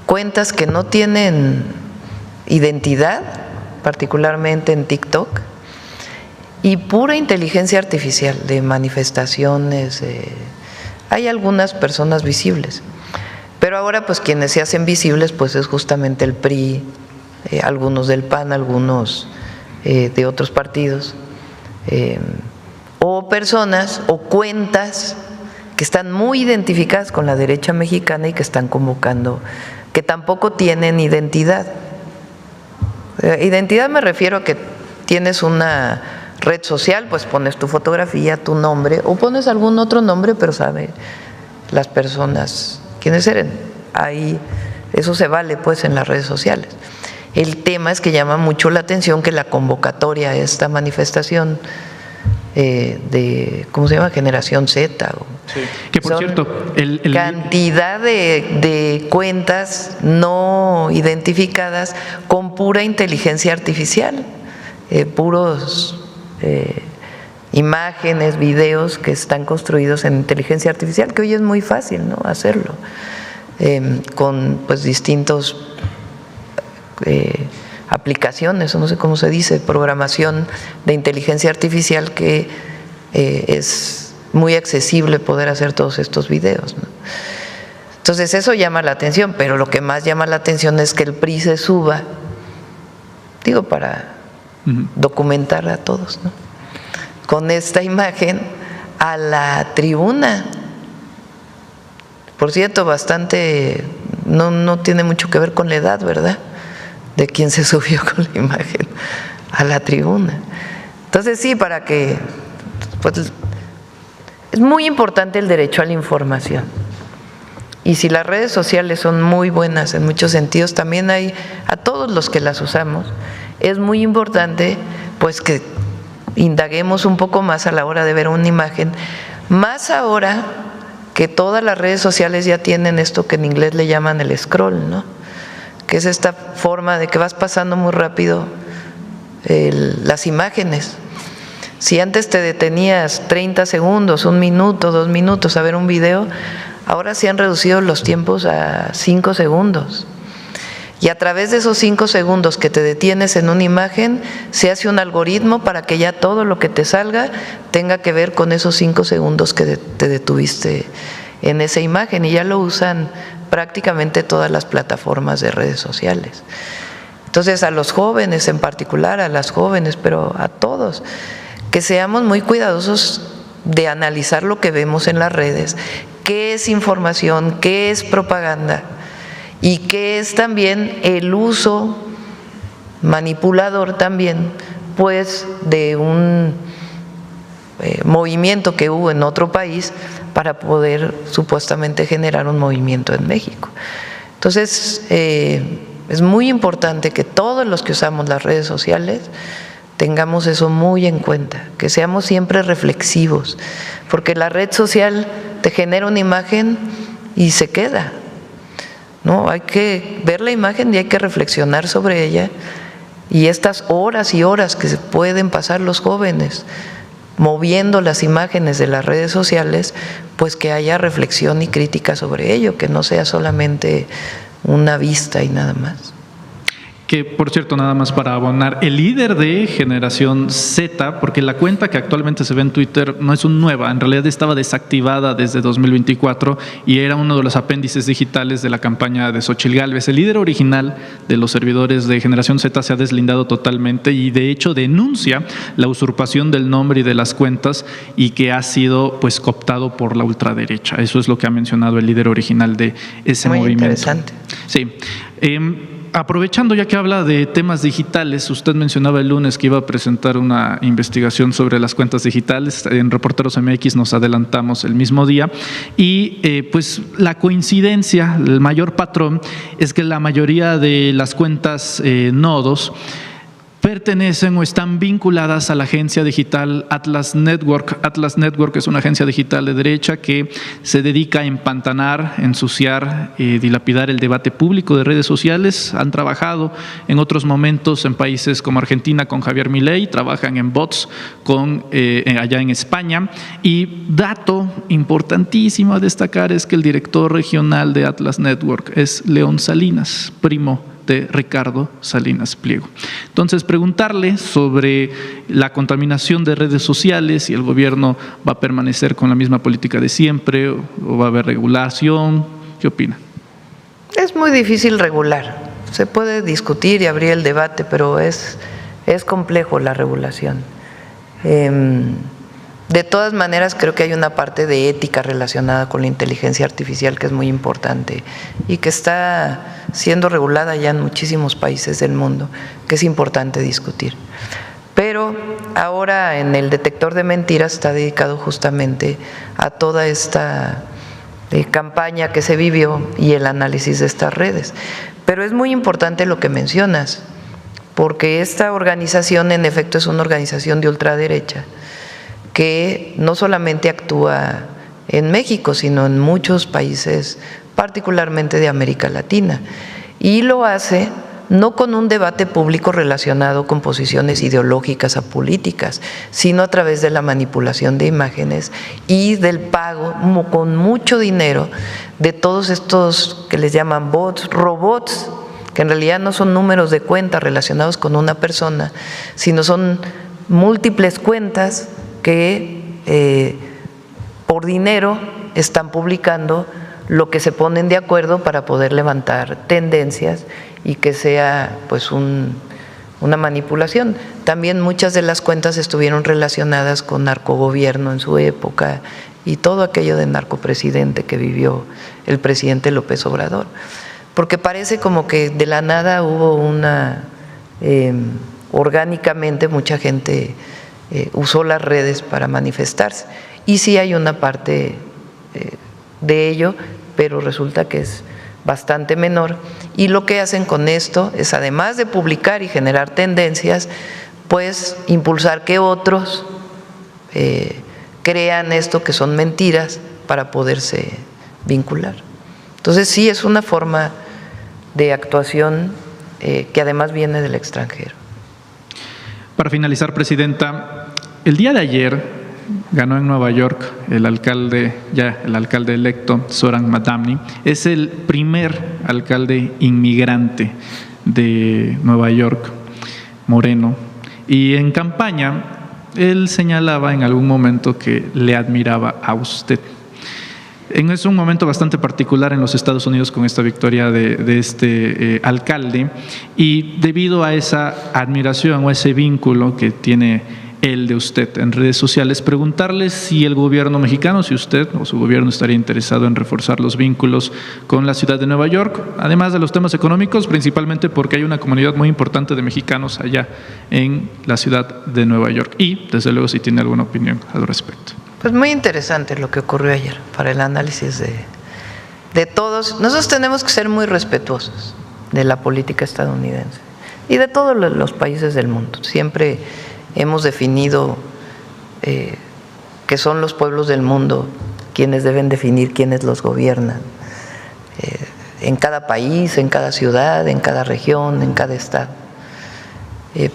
cuentas que no tienen identidad, particularmente en TikTok, y pura inteligencia artificial de manifestaciones. Hay algunas personas visibles. Pero ahora, pues, quienes se hacen visibles, pues, es justamente el PRI, algunos del PAN, algunos de otros partidos, o personas o cuentas que están muy identificadas con la derecha mexicana y que están convocando, que tampoco tienen identidad. Identidad me refiero a que tienes una red social, pues pones tu fotografía, tu nombre, o pones algún otro nombre, pero sabe las personas quiénes eran. Ahí eso se vale pues en las redes sociales. El tema es que llama mucho la atención que la convocatoria a esta manifestación de, ¿cómo se llama? Generación Z. Sí. Que por cierto, cantidad de cuentas no identificadas con pura inteligencia artificial, puros imágenes, videos que están construidos en inteligencia artificial, que hoy es muy fácil, ¿no?, hacerlo, con pues distintos aplicaciones, o no sé cómo se dice, programación de inteligencia artificial que es muy accesible poder hacer todos estos videos, ¿no? Entonces eso llama la atención, pero lo que más llama la atención es que el PRI se suba, digo, para documentar a todos, ¿no?, con esta imagen a la tribuna. Por cierto, bastante, no tiene mucho que ver con la edad, ¿verdad?, de quien se subió con la imagen a la tribuna. Entonces sí, para que, pues, es muy importante el derecho a la información. Y si las redes sociales son muy buenas en muchos sentidos, también hay, a todos los que las usamos, es muy importante pues que indaguemos un poco más a la hora de ver una imagen, más ahora que todas las redes sociales ya tienen esto que en inglés le llaman el scroll, ¿no?, que es esta forma de que vas pasando muy rápido las imágenes. Si antes te detenías 30 segundos, 1 minuto, 2 minutos a ver un video, ahora se han reducido los tiempos a 5 segundos. Y a través de esos 5 segundos que te detienes en una imagen, se hace un algoritmo para que ya todo lo que te salga tenga que ver con esos 5 segundos que te detuviste en esa imagen, y ya lo usan prácticamente todas las plataformas de redes sociales. Entonces, a los jóvenes en particular, a las jóvenes, pero a todos, que seamos muy cuidadosos de analizar lo que vemos en las redes, qué es información, qué es propaganda y qué es también el uso manipulador también, pues, de un movimiento que hubo en otro país para poder supuestamente generar un movimiento en México. Entonces, es muy importante que todos los que usamos las redes sociales tengamos eso muy en cuenta, que seamos siempre reflexivos, porque la red social te genera una imagen y se queda, ¿no? Hay que ver la imagen y hay que reflexionar sobre ella, y estas horas y horas que se pueden pasar los jóvenes moviendo las imágenes de las redes sociales, pues que haya reflexión y crítica sobre ello, que no sea solamente una vista y nada más. Que, por cierto, nada más para abonar, el líder de Generación Z, porque la cuenta que actualmente se ve en Twitter no es nueva, en realidad estaba desactivada desde 2024 y era uno de los apéndices digitales de la campaña de Xóchitl Gálvez. El líder original de los servidores de Generación Z se ha deslindado totalmente y de hecho denuncia la usurpación del nombre y de las cuentas y que ha sido pues cooptado por la ultraderecha. Eso es lo que ha mencionado el líder original de ese movimiento. Muy interesante. Sí. Aprovechando ya que habla de temas digitales, usted mencionaba el lunes que iba a presentar una investigación sobre las cuentas digitales. En Reporteros MX nos adelantamos el mismo día y pues la coincidencia, el mayor patrón es que la mayoría de las cuentas nodos pertenecen o están vinculadas a la agencia digital Atlas Network. Atlas Network es una agencia digital de derecha que se dedica a empantanar, ensuciar, dilapidar el debate público de redes sociales. Han trabajado en otros momentos en países como Argentina con Javier Milei, trabajan en bots allá en España. Y dato importantísimo a destacar es que el director regional de Atlas Network es León Salinas, primo de Ricardo Salinas Pliego. Entonces, preguntarle sobre la contaminación de redes sociales, si el gobierno va a permanecer con la misma política de siempre o va a haber regulación. ¿Qué opina? Es muy difícil regular. Se puede discutir y abrir el debate, pero es complejo la regulación. De todas maneras, creo que hay una parte de ética relacionada con la inteligencia artificial que es muy importante y que está siendo regulada ya en muchísimos países del mundo, que es importante discutir. Pero ahora en el detector de mentiras está dedicado justamente a toda esta campaña que se vivió y el análisis de estas redes. Pero es muy importante lo que mencionas, porque esta organización en efecto es una organización de ultraderecha que no solamente actúa en México, sino en muchos países, particularmente de América Latina, y lo hace no con un debate público relacionado con posiciones ideológicas o políticas, sino a través de la manipulación de imágenes y del pago con mucho dinero de todos estos que les llaman bots, robots, que en realidad no son números de cuenta relacionados con una persona, sino son múltiples cuentas que por dinero están publicando lo que se ponen de acuerdo para poder levantar tendencias y que sea pues una manipulación. También muchas de las cuentas estuvieron relacionadas con narcogobierno en su época y todo aquello de narcopresidente que vivió el presidente López Obrador, porque parece como que de la nada hubo orgánicamente mucha gente usó las redes para manifestarse, y sí hay una parte de ello, pero resulta que es bastante menor, y lo que hacen con esto es, además de publicar y generar tendencias, pues impulsar que otros crean esto que son mentiras para poderse vincular. Entonces sí es una forma de actuación que además viene del extranjero. Para finalizar, Presidenta, el día de ayer ganó en Nueva York el alcalde electo, Zoran Mamdani. Es el primer alcalde inmigrante de Nueva York, moreno. Y en campaña, él señalaba en algún momento que le admiraba a usted. Es un momento bastante particular en los Estados Unidos con esta victoria de este alcalde, y debido a esa admiración o ese vínculo que tiene él de usted en redes sociales, preguntarle si el gobierno mexicano, si usted o su gobierno estaría interesado en reforzar los vínculos con la ciudad de Nueva York, además de los temas económicos, principalmente porque hay una comunidad muy importante de mexicanos allá en la ciudad de Nueva York, y desde luego si tiene alguna opinión al respecto. Pues muy interesante lo que ocurrió ayer para el análisis de todos. Nosotros tenemos que ser muy respetuosos de la política estadounidense y de todos los países del mundo. Siempre hemos definido que son los pueblos del mundo quienes deben definir quiénes los gobiernan, en cada país, en cada ciudad, en cada región, en cada estado.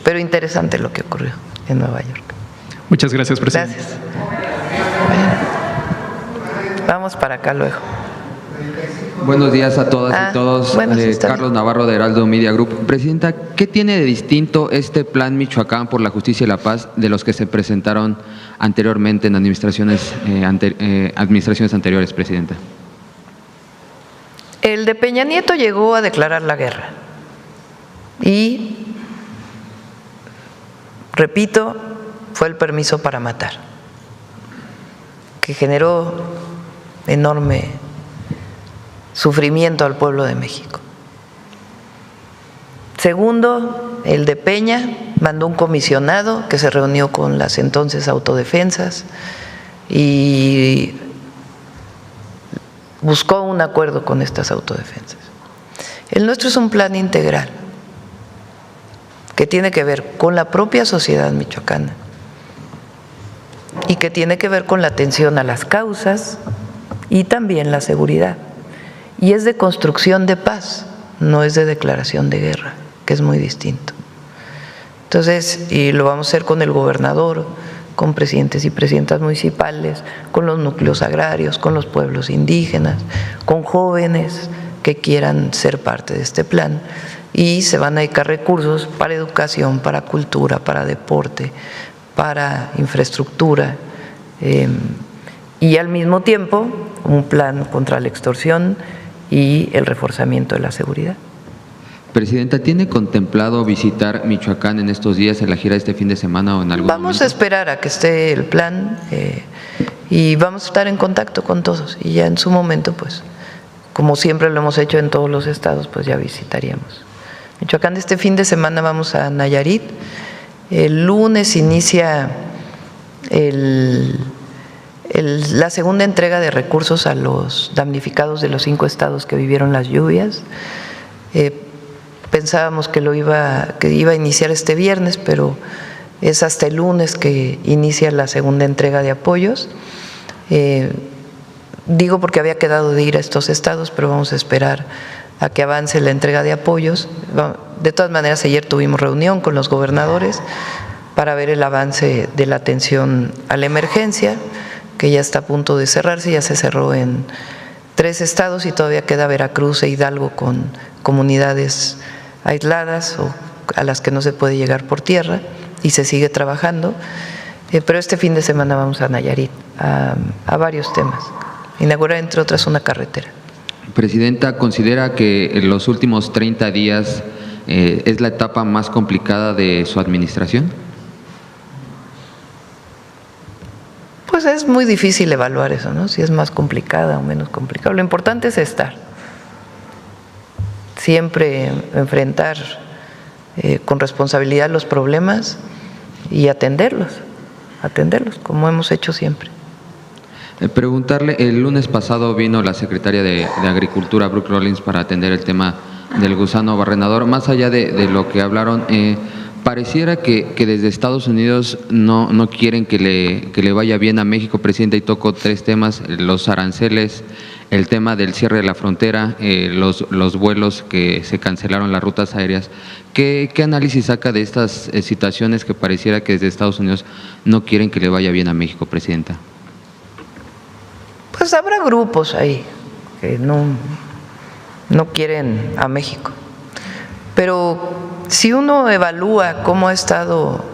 Pero interesante lo que ocurrió en Nueva York. Muchas gracias, Presidente. Gracias. Vamos para acá luego. Buenos días a todas y todos. Carlos Navarro de Heraldo Media Group. Presidenta, ¿qué tiene de distinto este Plan Michoacán por la Justicia y la Paz de los que se presentaron anteriormente en administraciones anteriores, Presidenta? El de Peña Nieto llegó a declarar la guerra y, repito, fue el permiso para matar, que generó enorme sufrimiento al pueblo de México. Segundo, el de Peña mandó un comisionado que se reunió con las entonces autodefensas y buscó un acuerdo con estas autodefensas. El nuestro es un plan integral que tiene que ver con la propia sociedad michoacana y que tiene que ver con la atención a las causas y también la seguridad. Y es de construcción de paz, no es de declaración de guerra, que es muy distinto. Entonces, y lo vamos a hacer con el gobernador, con presidentes y presidentas municipales, con los núcleos agrarios, con los pueblos indígenas, con jóvenes que quieran ser parte de este plan, y se van a dedicar recursos para educación, para cultura, para deporte, para infraestructura, y al mismo tiempo un plan contra la extorsión y el reforzamiento de la seguridad. Presidenta, ¿tiene contemplado visitar Michoacán en estos días, en la gira de este fin de semana o en algún momento? Vamos a esperar a que esté el plan y vamos a estar en contacto con todos, y ya en su momento, pues, como siempre lo hemos hecho en todos los estados, pues ya visitaríamos Michoacán. Este fin de semana vamos a Nayarit El lunes inicia la segunda entrega de recursos a los damnificados de los 5 estados que vivieron las lluvias. Pensábamos que iba a iniciar este viernes, pero es hasta el lunes que inicia la segunda entrega de apoyos. Digo porque había quedado de ir a estos estados, pero vamos a esperar a que avance la entrega de apoyos. De todas maneras, ayer tuvimos reunión con los gobernadores para ver el avance de la atención a la emergencia, que ya está a punto de cerrarse, ya se cerró en 3 estados y todavía queda Veracruz e Hidalgo con comunidades aisladas o a las que no se puede llegar por tierra y se sigue trabajando. Pero este fin de semana vamos a Nayarit a varios temas, inaugurar entre otras una carretera. Presidenta, ¿considera que en los últimos 30 días es la etapa más complicada de su administración? Pues es muy difícil evaluar eso, ¿no? Si es más complicada o menos complicada. Lo importante es estar. Siempre enfrentar con responsabilidad los problemas y atenderlos como hemos hecho siempre. Preguntarle, el lunes pasado vino la secretaria de Agricultura, Brooke Rollins, para atender el tema del gusano barrenador. Más allá de lo que hablaron, pareciera que desde Estados Unidos no quieren que le vaya bien a México, presidenta, y tocó 3 temas: los aranceles, el tema del cierre de la frontera, los vuelos que se cancelaron, las rutas aéreas. ¿Qué análisis saca de estas situaciones que pareciera que desde Estados Unidos no quieren que le vaya bien a México, presidenta? Pues habrá grupos ahí que no quieren a México. Pero si uno evalúa cómo ha estado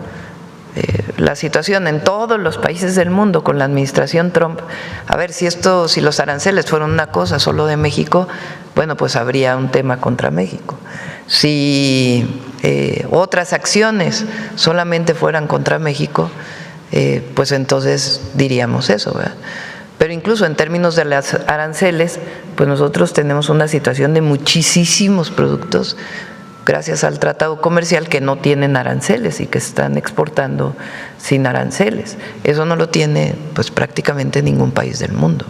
la situación en todos los países del mundo con la administración Trump, a ver si los aranceles fueron una cosa solo de México, bueno, pues habría un tema contra México. Si otras acciones solamente fueran contra México, pues entonces diríamos eso, ¿verdad? Pero incluso en términos de las aranceles, pues nosotros tenemos una situación de muchísimos productos, gracias al tratado comercial, que no tienen aranceles y que se están exportando sin aranceles. Eso no lo tiene pues prácticamente ningún país del mundo.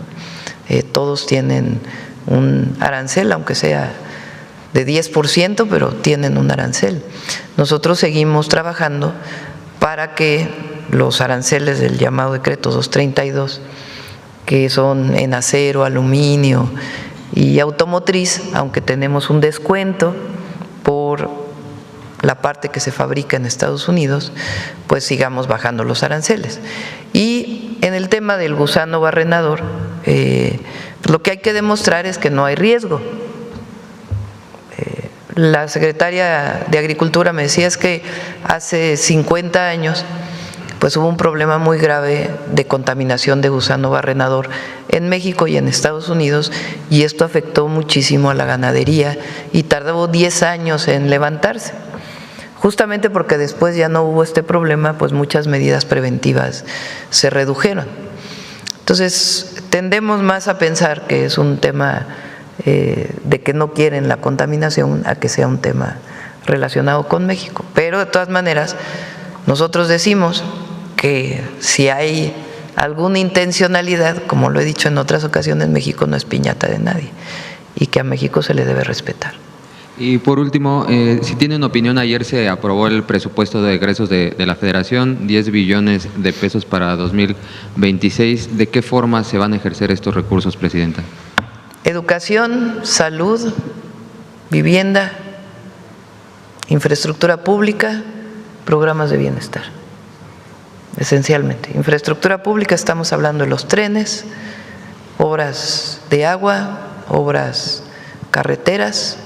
Todos tienen un arancel, aunque sea de 10%, pero tienen un arancel. Nosotros seguimos trabajando para que los aranceles del llamado decreto 232, que son en acero, aluminio y automotriz, aunque tenemos un descuento por la parte que se fabrica en Estados Unidos, pues sigamos bajando los aranceles. Y en el tema del gusano barrenador, lo que hay que demostrar es que no hay riesgo. La secretaria de Agricultura me decía es que hace 50 años pues hubo un problema muy grave de contaminación de gusano barrenador en México y en Estados Unidos, y esto afectó muchísimo a la ganadería y tardó 10 años en levantarse. Justamente porque después ya no hubo este problema, pues muchas medidas preventivas se redujeron. Entonces, tendemos más a pensar que es un tema de que no quieren la contaminación a que sea un tema relacionado con México. Pero de todas maneras, nosotros decimos que si hay alguna intencionalidad, como lo he dicho en otras ocasiones, México no es piñata de nadie y que a México se le debe respetar. Y por último, si tiene una opinión, ayer se aprobó el presupuesto de egresos de la Federación, 10 billones de pesos para 2026. ¿De qué forma se van a ejercer estos recursos, presidenta? Educación, salud, vivienda, infraestructura pública, programas de bienestar. Esencialmente, infraestructura pública, estamos hablando de los trenes, obras de agua, obras carreteras,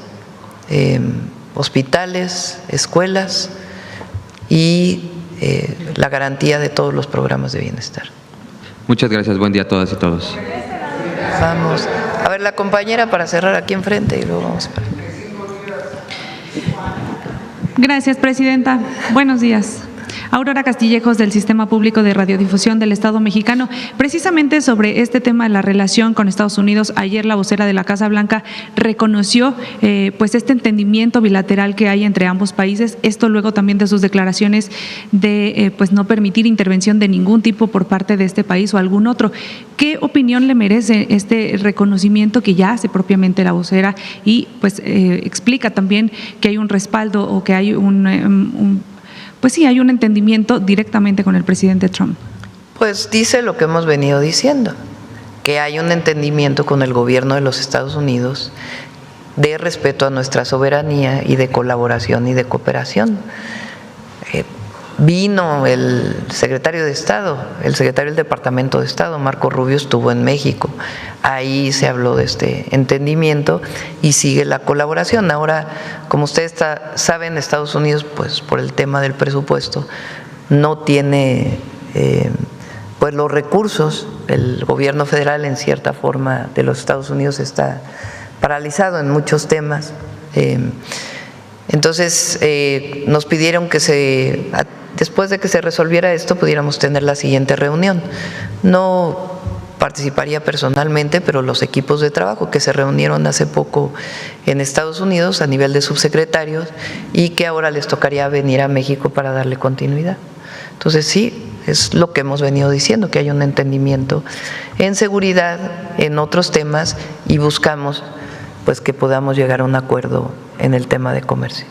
hospitales, escuelas y la garantía de todos los programas de bienestar. Muchas gracias, buen día a todas y todos. Vamos, a ver la compañera para cerrar aquí enfrente y luego vamos para... Gracias, presidenta. Buenos días. Aurora Castillejos, del Sistema Público de Radiodifusión del Estado Mexicano. Precisamente sobre este tema de la relación con Estados Unidos, ayer la vocera de la Casa Blanca reconoció pues este entendimiento bilateral que hay entre ambos países, esto luego también de sus declaraciones de pues no permitir intervención de ningún tipo por parte de este país o algún otro. ¿Qué opinión le merece este reconocimiento que ya hace propiamente la vocera y pues explica también que hay un respaldo o que hay pues sí, hay un entendimiento directamente con el presidente Trump? Pues dice lo que hemos venido diciendo, que hay un entendimiento con el gobierno de los Estados Unidos de respeto a nuestra soberanía y de colaboración y de cooperación. Vino el secretario de Estado, el secretario del Departamento de Estado, Marco Rubio, estuvo en México. Ahí se habló de este entendimiento y sigue la colaboración. Ahora, como ustedes saben, Estados Unidos, pues por el tema del presupuesto, no tiene pues los recursos. El gobierno federal, en cierta forma, de los Estados Unidos está paralizado en muchos temas. Entonces, nos pidieron que después de que se resolviera esto, pudiéramos tener la siguiente reunión. No participaría personalmente, pero los equipos de trabajo que se reunieron hace poco en Estados Unidos a nivel de subsecretarios y que ahora les tocaría venir a México para darle continuidad. Entonces, sí, es lo que hemos venido diciendo, que hay un entendimiento en seguridad, en otros temas, y buscamos pues que podamos llegar a un acuerdo en el tema de comercio.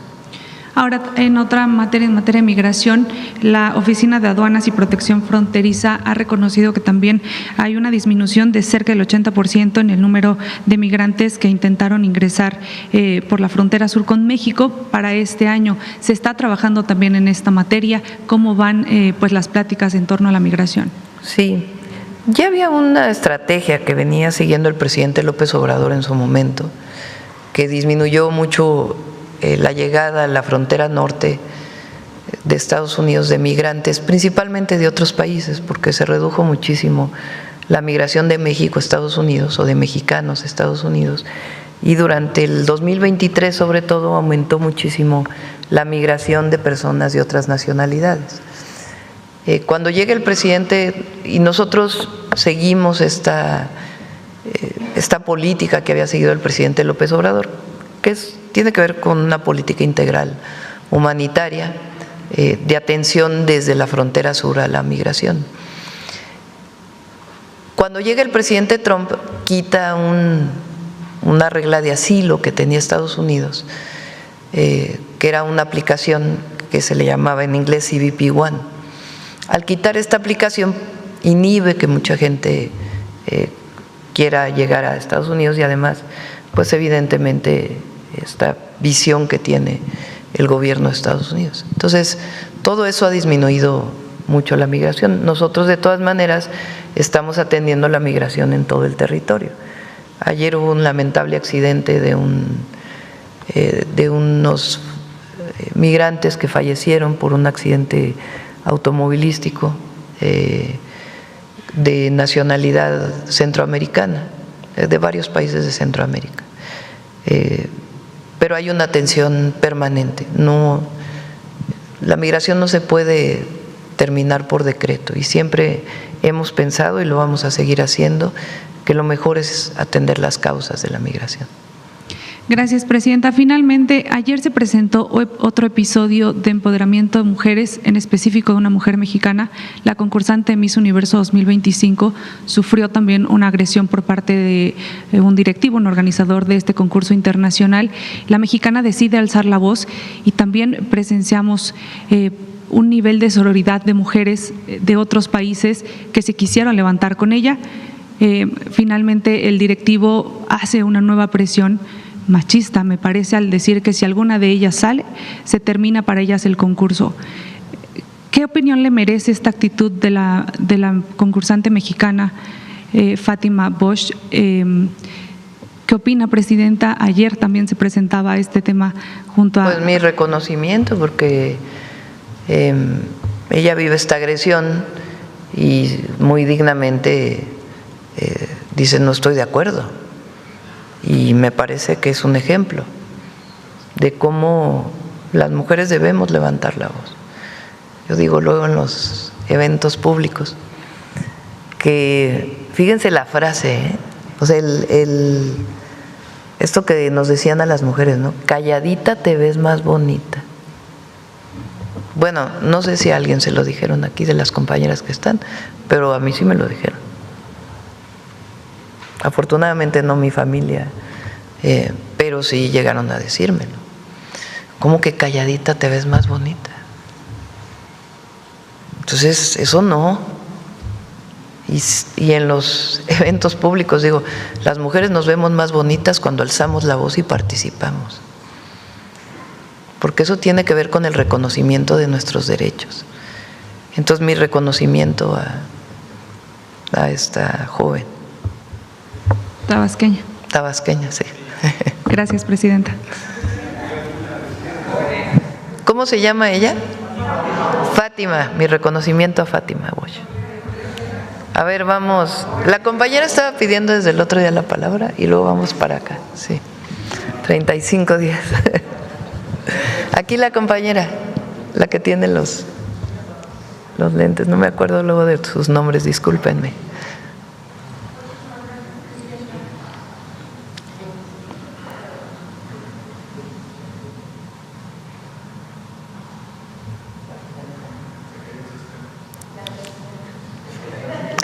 Ahora, en otra materia, en materia de migración, la Oficina de Aduanas y Protección Fronteriza ha reconocido que también hay una disminución de cerca del 80% en el número de migrantes que intentaron ingresar por la frontera sur con México para este año. Se está trabajando también en esta materia. ¿Cómo van pues las pláticas en torno a la migración? Sí, ya había una estrategia que venía siguiendo el presidente López Obrador en su momento, que disminuyó mucho la llegada a la frontera norte de Estados Unidos de migrantes, principalmente de otros países, porque se redujo muchísimo la migración de México a Estados Unidos o de mexicanos a Estados Unidos, y durante el 2023 sobre todo aumentó muchísimo la migración de personas de otras nacionalidades. Cuando llega el presidente, y nosotros seguimos esta política que había seguido el presidente López Obrador, que tiene que ver con una política integral humanitaria de atención desde la frontera sur a la migración. Cuando llega el presidente Trump, quita una regla de asilo que tenía Estados Unidos, que era una aplicación que se le llamaba en inglés CBP One. Al quitar esta aplicación, inhibe que mucha gente quiera llegar a Estados Unidos, y además, pues evidentemente, esta visión que tiene el gobierno de Estados Unidos. Entonces, todo eso ha disminuido mucho la migración. Nosotros, de todas maneras, estamos atendiendo la migración en todo el territorio. Ayer hubo un lamentable accidente de unos migrantes que fallecieron por un accidente automovilístico de nacionalidad centroamericana, de varios países de Centroamérica. Pero hay una atención permanente. La migración no se puede terminar por decreto, y siempre hemos pensado, y lo vamos a seguir haciendo, que lo mejor es atender las causas de la migración. Gracias, Presidenta. Finalmente, ayer se presentó otro episodio de empoderamiento de mujeres, en específico de una mujer mexicana. La concursante Miss Universo 2025 sufrió también una agresión por parte de un directivo, un organizador de este concurso internacional. La mexicana decide alzar la voz, y también presenciamos un nivel de sororidad de mujeres de otros países que se quisieron levantar con ella. Finalmente, el directivo hace una nueva presión machista, me parece, al decir que si alguna de ellas sale, se termina para ellas el concurso. ¿Qué opinión le merece esta actitud de la concursante mexicana Fátima Bosch? ¿Qué opina, Presidenta? Ayer también se presentaba este tema junto a… Pues mi reconocimiento, porque ella vive esta agresión y muy dignamente dice: no estoy de acuerdo. Y me parece que es un ejemplo de cómo las mujeres debemos levantar la voz. yo digo luego en los eventos públicos, que fíjense la frase, ¿eh? O sea, esto que nos decían a las mujeres, ¿no? Calladita te ves más bonita. Bueno, no sé si a alguien se lo dijeron aquí de las compañeras que están, pero a mí sí me lo dijeron. Afortunadamente no mi familia, pero sí llegaron a decírmelo. ¿Cómo que calladita te ves más bonita? Entonces, eso no. Y en los eventos públicos, digo, las mujeres nos vemos más bonitas cuando alzamos la voz y participamos. Porque eso tiene que ver con el reconocimiento de nuestros derechos. Entonces, mi reconocimiento a esta joven. Tabasqueña. Tabasqueña, sí. Gracias, presidenta. ¿Cómo se llama ella? Fátima, mi reconocimiento a Fátima Bosch. A ver, vamos. La compañera estaba pidiendo desde el otro día la palabra y luego vamos para acá. Sí, 35 días. Aquí la compañera, la que tiene los lentes, no me acuerdo luego de sus nombres, discúlpenme.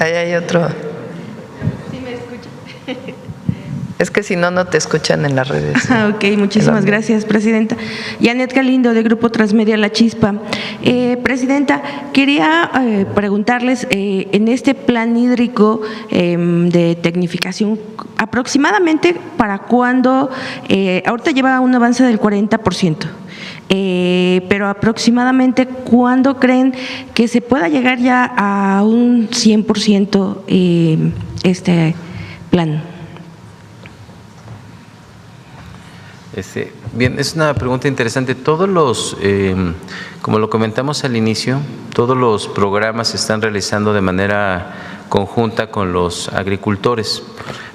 Ahí hay otro. Sí, me escucha. Es que si no, no te escuchan en las redes. Ok, muchísimas gracias, presidenta. Janet Galindo, de Grupo Transmedia La Chispa. Presidenta, quería preguntarles, en este plan hídrico de tecnificación, aproximadamente para cuándo, ahorita lleva un avance del 40%. Pero aproximadamente ¿cuándo creen que se pueda llegar ya a un 100% este plan? Bien, es una pregunta interesante. Todos los, como lo comentamos al inicio, todos los programas se están realizando de manera conjunta con los agricultores.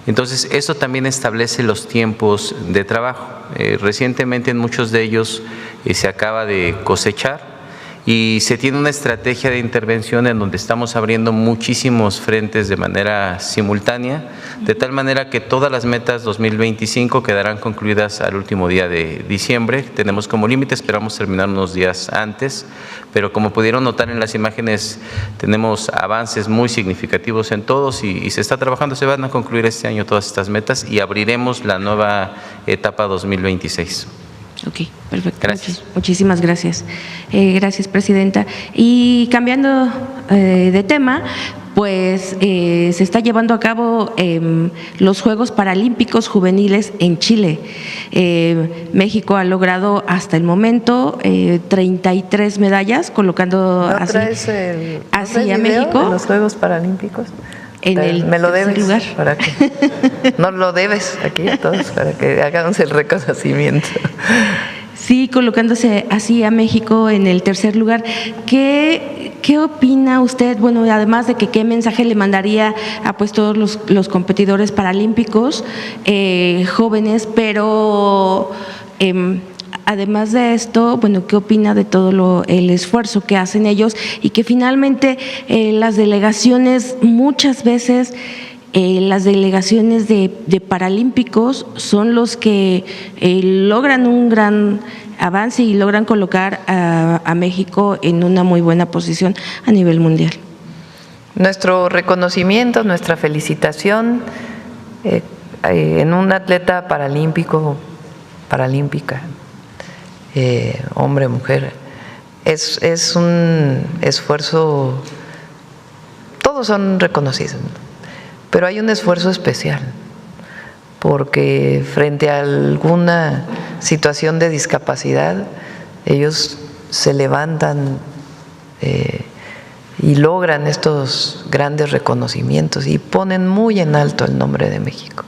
Entonces, eso también establece los tiempos de trabajo. Recientemente en muchos de ellos se acaba de cosechar y se tiene una estrategia de intervención en donde estamos abriendo muchísimos frentes de manera simultánea, de tal manera que todas las metas 2025 quedarán concluidas al último día de diciembre. Tenemos como límite, esperamos terminar unos días antes, pero como pudieron notar en las imágenes, tenemos avances muy significativos en todos y se está trabajando, se van a concluir este año todas estas metas y abriremos la nueva etapa 2026. Ok, perfecto. Gracias. Muchísimas gracias. Gracias, presidenta. Y cambiando de tema, pues se está llevando a cabo los Juegos Paralímpicos Juveniles en Chile. México ha logrado hasta el momento 33 medallas, colocando así a México de los Juegos Paralímpicos. Me lo debes lugar. Para que no lo debes aquí a todos para que hagamos el reconocimiento. Sí, colocándose así a México en el tercer lugar. ¿Qué opina usted? Bueno, además de que qué mensaje le mandaría a pues todos los competidores paralímpicos jóvenes, pero además de esto, bueno, ¿qué opina de todo el esfuerzo que hacen ellos y que finalmente las delegaciones, muchas veces las delegaciones de paralímpicos son los que logran un gran avance y logran colocar a México en una muy buena posición a nivel mundial? Nuestro reconocimiento, nuestra felicitación en un atleta paralímpico, paralímpica, hombre, mujer, es un esfuerzo, todos son reconocidos, ¿no? Pero hay un esfuerzo especial, porque frente a alguna situación de discapacidad, ellos se levantan y logran estos grandes reconocimientos y ponen muy en alto el nombre de México.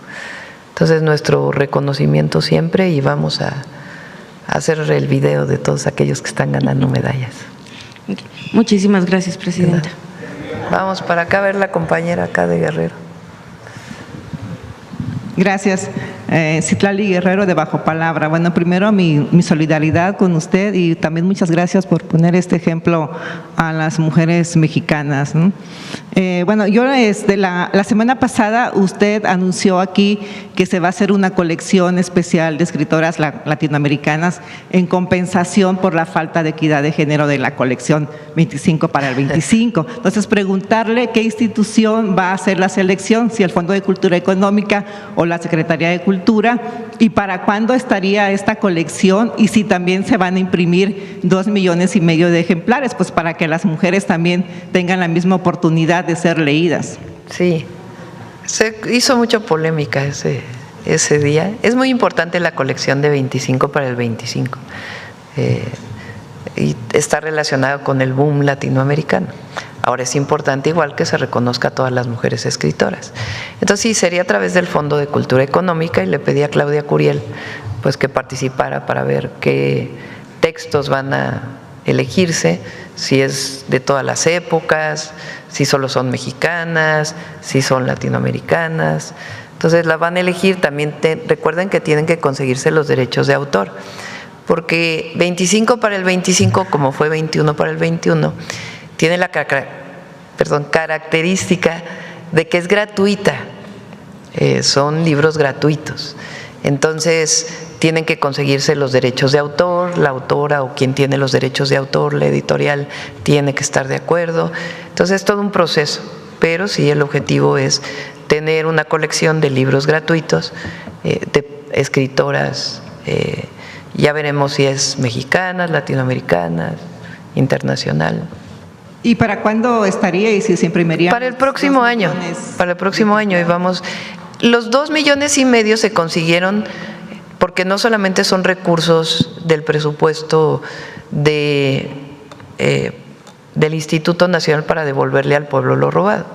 Entonces, nuestro reconocimiento siempre, y vamos a hacer el video de todos aquellos que están ganando medallas. Muchísimas gracias, presidenta. Vamos para acá a ver la compañera acá de Guerrero. Gracias. Citlali Guerrero de Bajo Palabra. Bueno, primero mi solidaridad con usted y también muchas gracias por poner este ejemplo a las mujeres mexicanas, ¿no? Bueno, yo la semana pasada usted anunció aquí que se va a hacer una colección especial de escritoras latinoamericanas en compensación por la falta de equidad de género de la colección 25 para el 25. Entonces, preguntarle qué institución va a hacer la selección, si el Fondo de Cultura Económica o la Secretaría de Cultura, y para cuándo estaría esta colección, y si también se van a imprimir 2,5 millones de ejemplares, pues para que las mujeres también tengan la misma oportunidad de ser leídas. Sí, se hizo mucha polémica ese día. Es muy importante la colección de 25 para el 25 y está relacionado con el boom latinoamericano. Ahora es importante igual que se reconozca a todas las mujeres escritoras. Entonces sí, sería a través del Fondo de Cultura Económica, y le pedí a Claudia Curiel pues que participara para ver qué textos van a elegirse, si es de todas las épocas, si solo son mexicanas, si son latinoamericanas. Entonces la van a elegir. También recuerden que tienen que conseguirse los derechos de autor, porque 25 para el 25, como fue 21 para el 21, tiene la característica de que es gratuita, son libros gratuitos. Entonces tienen que conseguirse los derechos de autor, la autora o quien tiene los derechos de autor, la editorial tiene que estar de acuerdo. Entonces es todo un proceso, pero sí el objetivo es tener una colección de libros gratuitos de escritoras, ya veremos si es mexicanas, latinoamericanas, internacional. ¿Y para cuándo estaría y si se imprimiría? Para el próximo año, y vamos, los 2,5 millones se consiguieron porque no solamente son recursos del presupuesto del Instituto Nacional para devolverle al pueblo lo robado.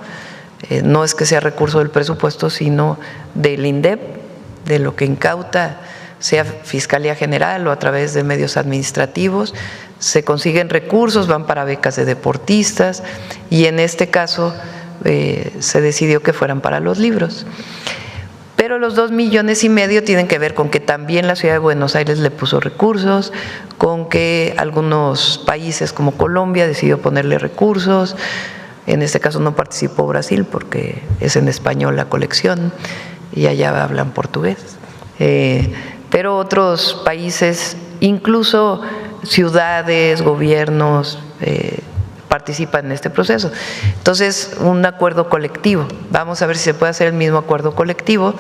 No es que sea recurso del presupuesto, sino del INDEP, de lo que incauta, sea Fiscalía General o a través de medios administrativos. Se consiguen recursos, van para becas de deportistas, y en este caso se decidió que fueran para los libros. Pero los 2,5 millones tienen que ver con que también la Ciudad de Buenos Aires le puso recursos, con que algunos países como Colombia decidió ponerle recursos. En este caso no participó Brasil porque es en español la colección y allá hablan portugués. Pero otros países, incluso ciudades, gobiernos, participan en este proceso. Entonces, un acuerdo colectivo. Vamos a ver si se puede hacer el mismo acuerdo colectivo,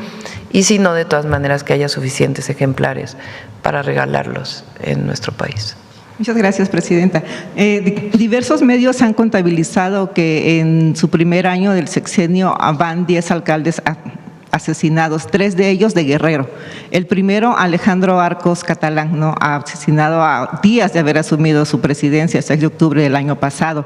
y si no, de todas maneras que haya suficientes ejemplares para regalarlos en nuestro país. Muchas gracias, presidenta. Diversos medios han contabilizado que en su primer año del sexenio van 10 alcaldes asesinados, 3 de ellos de Guerrero. El primero, Alejandro Arcos Catalán, ¿no?, asesinado a días de haber asumido su presidencia, el 6 de octubre del año pasado.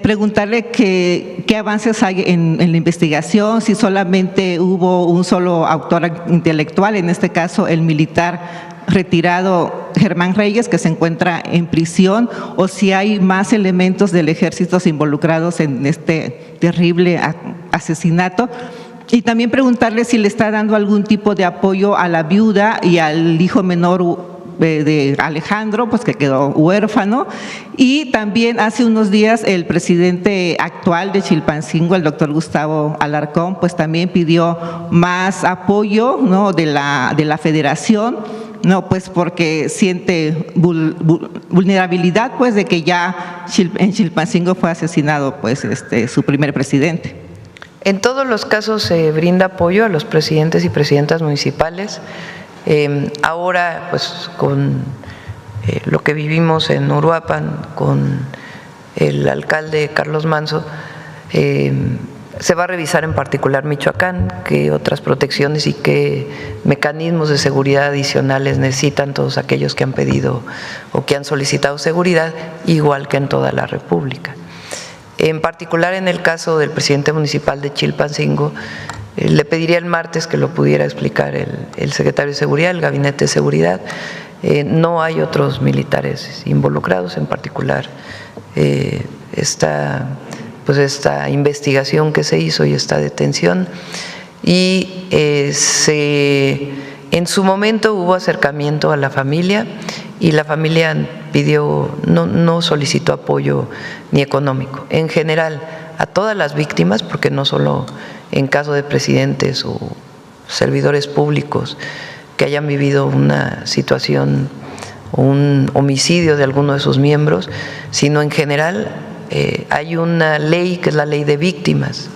Preguntarle qué avances hay en la investigación, si solamente hubo un solo autor intelectual, en este caso el militar retirado Germán Reyes, que se encuentra en prisión, o si hay más elementos del ejército involucrados en este terrible asesinato. Y también preguntarle si le está dando algún tipo de apoyo a la viuda y al hijo menor de Alejandro, pues que quedó huérfano. Y también hace unos días el presidente actual de Chilpancingo, el doctor Gustavo Alarcón, pues también pidió más apoyo, ¿no?, de la federación, no, pues porque siente vulnerabilidad, pues de que ya en Chilpancingo fue asesinado pues su primer presidente. En todos los casos se brinda apoyo a los presidentes y presidentas municipales. Ahora, pues con lo que vivimos en Uruapan, con el alcalde Carlos Manso, se va a revisar en particular Michoacán, qué otras protecciones y qué mecanismos de seguridad adicionales necesitan todos aquellos que han pedido o que han solicitado seguridad, igual que en toda la República. En particular, en el caso del presidente municipal de Chilpancingo, le pediría el martes que lo pudiera explicar el secretario de Seguridad, el Gabinete de Seguridad. No hay otros militares involucrados, en particular esta investigación que se hizo y esta detención. y en su momento hubo acercamiento a la familia y la familia no solicitó apoyo ni económico. En general, a todas las víctimas, porque no solo en caso de presidentes o servidores públicos que hayan vivido una situación, un homicidio de alguno de sus miembros, sino en general hay una ley que es la ley de víctimas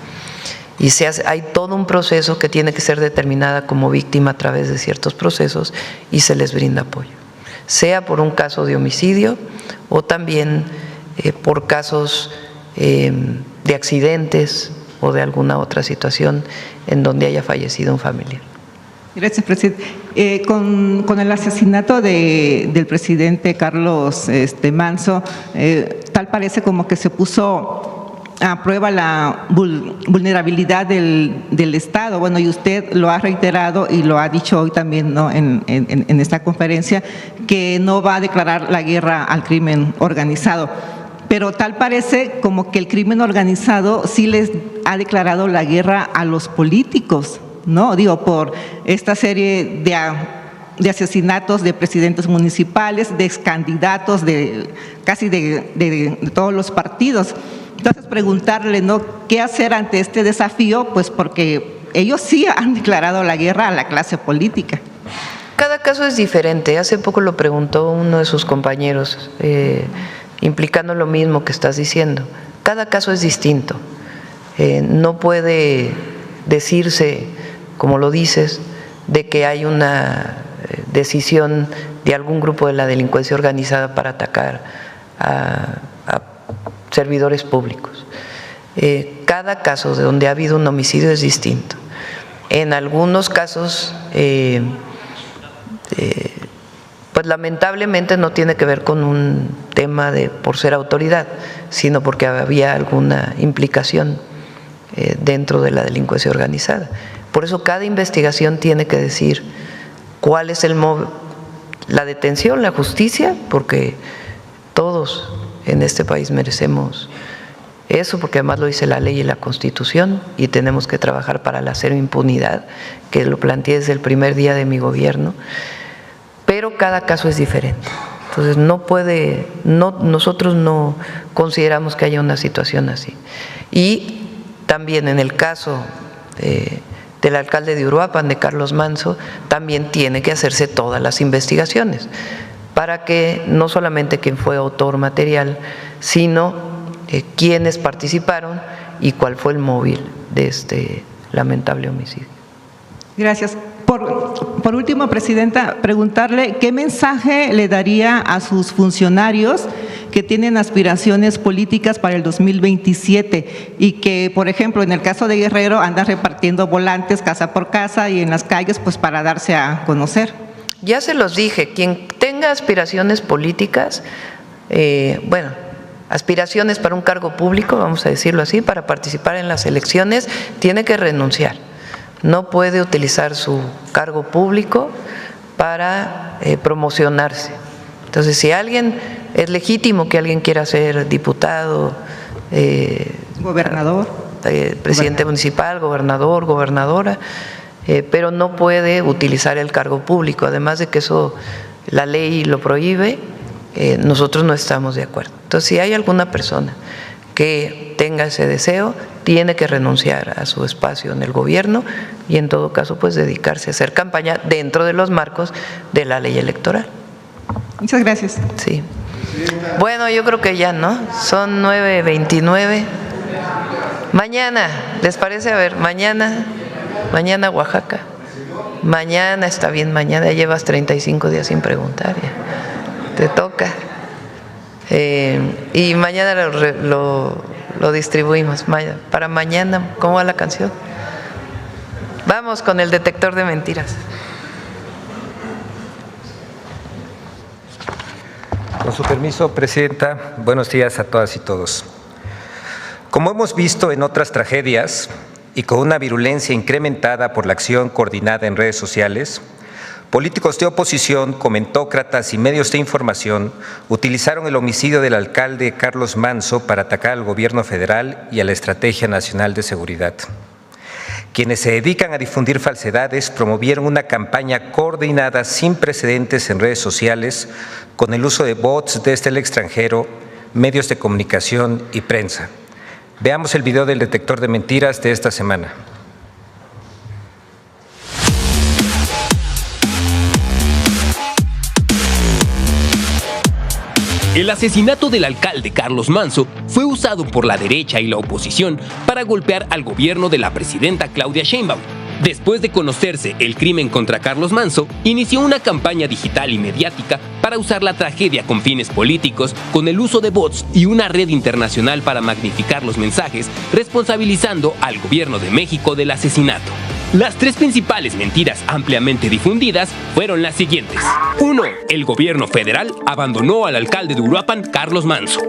y hay todo un proceso que tiene que ser determinada como víctima a través de ciertos procesos y se les brinda apoyo, sea por un caso de homicidio o también por casos de accidentes o de alguna otra situación en donde haya fallecido un familiar. Gracias, presidente. Con el asesinato del presidente Carlos Manso, tal parece como que se puso a prueba la vulnerabilidad del Estado. Bueno, y usted lo ha reiterado y lo ha dicho hoy también, ¿no?, en esta conferencia, que no va a declarar la guerra al crimen organizado. Pero tal parece como que el crimen organizado sí les ha declarado la guerra a los políticos, ¿no? Digo, por esta serie de asesinatos de presidentes municipales, de excandidatos, casi de todos los partidos. Entonces, preguntarle, ¿no?, qué hacer ante este desafío, pues porque ellos sí han declarado la guerra a la clase política. Cada caso es diferente. Hace poco lo preguntó uno de sus compañeros, implicando lo mismo que estás diciendo. Cada caso es distinto. No puede decirse, como lo dices, de que hay una decisión de algún grupo de la delincuencia organizada para atacar a servidores públicos. Cada caso de donde ha habido un homicidio es distinto. En algunos casos, pues lamentablemente no tiene que ver con un tema por ser autoridad, sino porque había alguna implicación dentro de la delincuencia organizada. Por eso cada investigación tiene que decir cuál es la detención, la justicia, porque todos en este país merecemos eso, porque además lo dice la ley y la Constitución, y tenemos que trabajar para la cero impunidad, que lo planteé desde el primer día de mi gobierno, pero cada caso es diferente. Entonces nosotros no consideramos que haya una situación así. Y también en el caso del alcalde de Uruapan, de Carlos Manso, también tiene que hacerse todas las investigaciones para que no solamente quien fue autor material, sino quiénes participaron y cuál fue el móvil de este lamentable homicidio. Gracias. Por último, presidenta, preguntarle qué mensaje le daría a sus funcionarios que tienen aspiraciones políticas para el 2027 y que, por ejemplo, en el caso de Guerrero, andan repartiendo volantes casa por casa y en las calles, pues para darse a conocer. Ya se los dije, quien tenga aspiraciones políticas, aspiraciones para un cargo público, vamos a decirlo así, para participar en las elecciones, tiene que renunciar. No puede utilizar su cargo público para promocionarse. Entonces, si alguien es legítimo que alguien quiera ser diputado, gobernador, presidente municipal, gobernador, gobernadora, pero no puede utilizar el cargo público. Además de que eso la ley lo prohíbe, nosotros no estamos de acuerdo. Entonces, si hay alguna persona que tenga ese deseo, tiene que renunciar a su espacio en el gobierno y en todo caso pues dedicarse a hacer campaña dentro de los marcos de la ley electoral. Muchas gracias. Sí. Bueno, yo creo que ya, ¿no? Son 9:29. Mañana, ¿les parece? A ver, mañana Oaxaca. Mañana está bien, mañana ya llevas 35 días sin preguntar, ya. Te toca. Y mañana lo distribuimos. Para mañana, ¿cómo va la canción? Vamos con el detector de mentiras. Con su permiso, presidenta, buenos días a todas y todos. Como hemos visto en otras tragedias y con una virulencia incrementada por la acción coordinada en redes sociales, políticos de oposición, comentócratas y medios de información utilizaron el homicidio del alcalde Carlos Manso para atacar al gobierno federal y a la Estrategia Nacional de Seguridad. quienes se dedican a difundir falsedades promovieron una campaña coordinada sin precedentes en redes sociales con el uso de bots desde el extranjero, medios de comunicación y prensa. Veamos el video del detector de mentiras de esta semana. El asesinato del alcalde Carlos Manso fue usado por la derecha y la oposición para golpear al gobierno de la presidenta Claudia Sheinbaum. Después de conocerse el crimen contra Carlos Manso, inició una campaña digital y mediática para usar la tragedia con fines políticos, con el uso de bots y una red internacional para magnificar los mensajes, responsabilizando al gobierno de México del asesinato. Las tres principales mentiras ampliamente difundidas fueron las siguientes. 1. El gobierno federal abandonó al alcalde de Uruapan, Carlos Manso.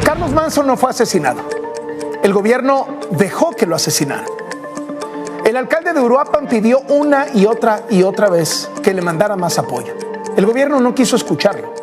Carlos Manso no fue asesinado. El gobierno dejó que lo asesinaran. El alcalde de Uruapan pidió una y otra vez que le mandara más apoyo. El gobierno no quiso escucharlo.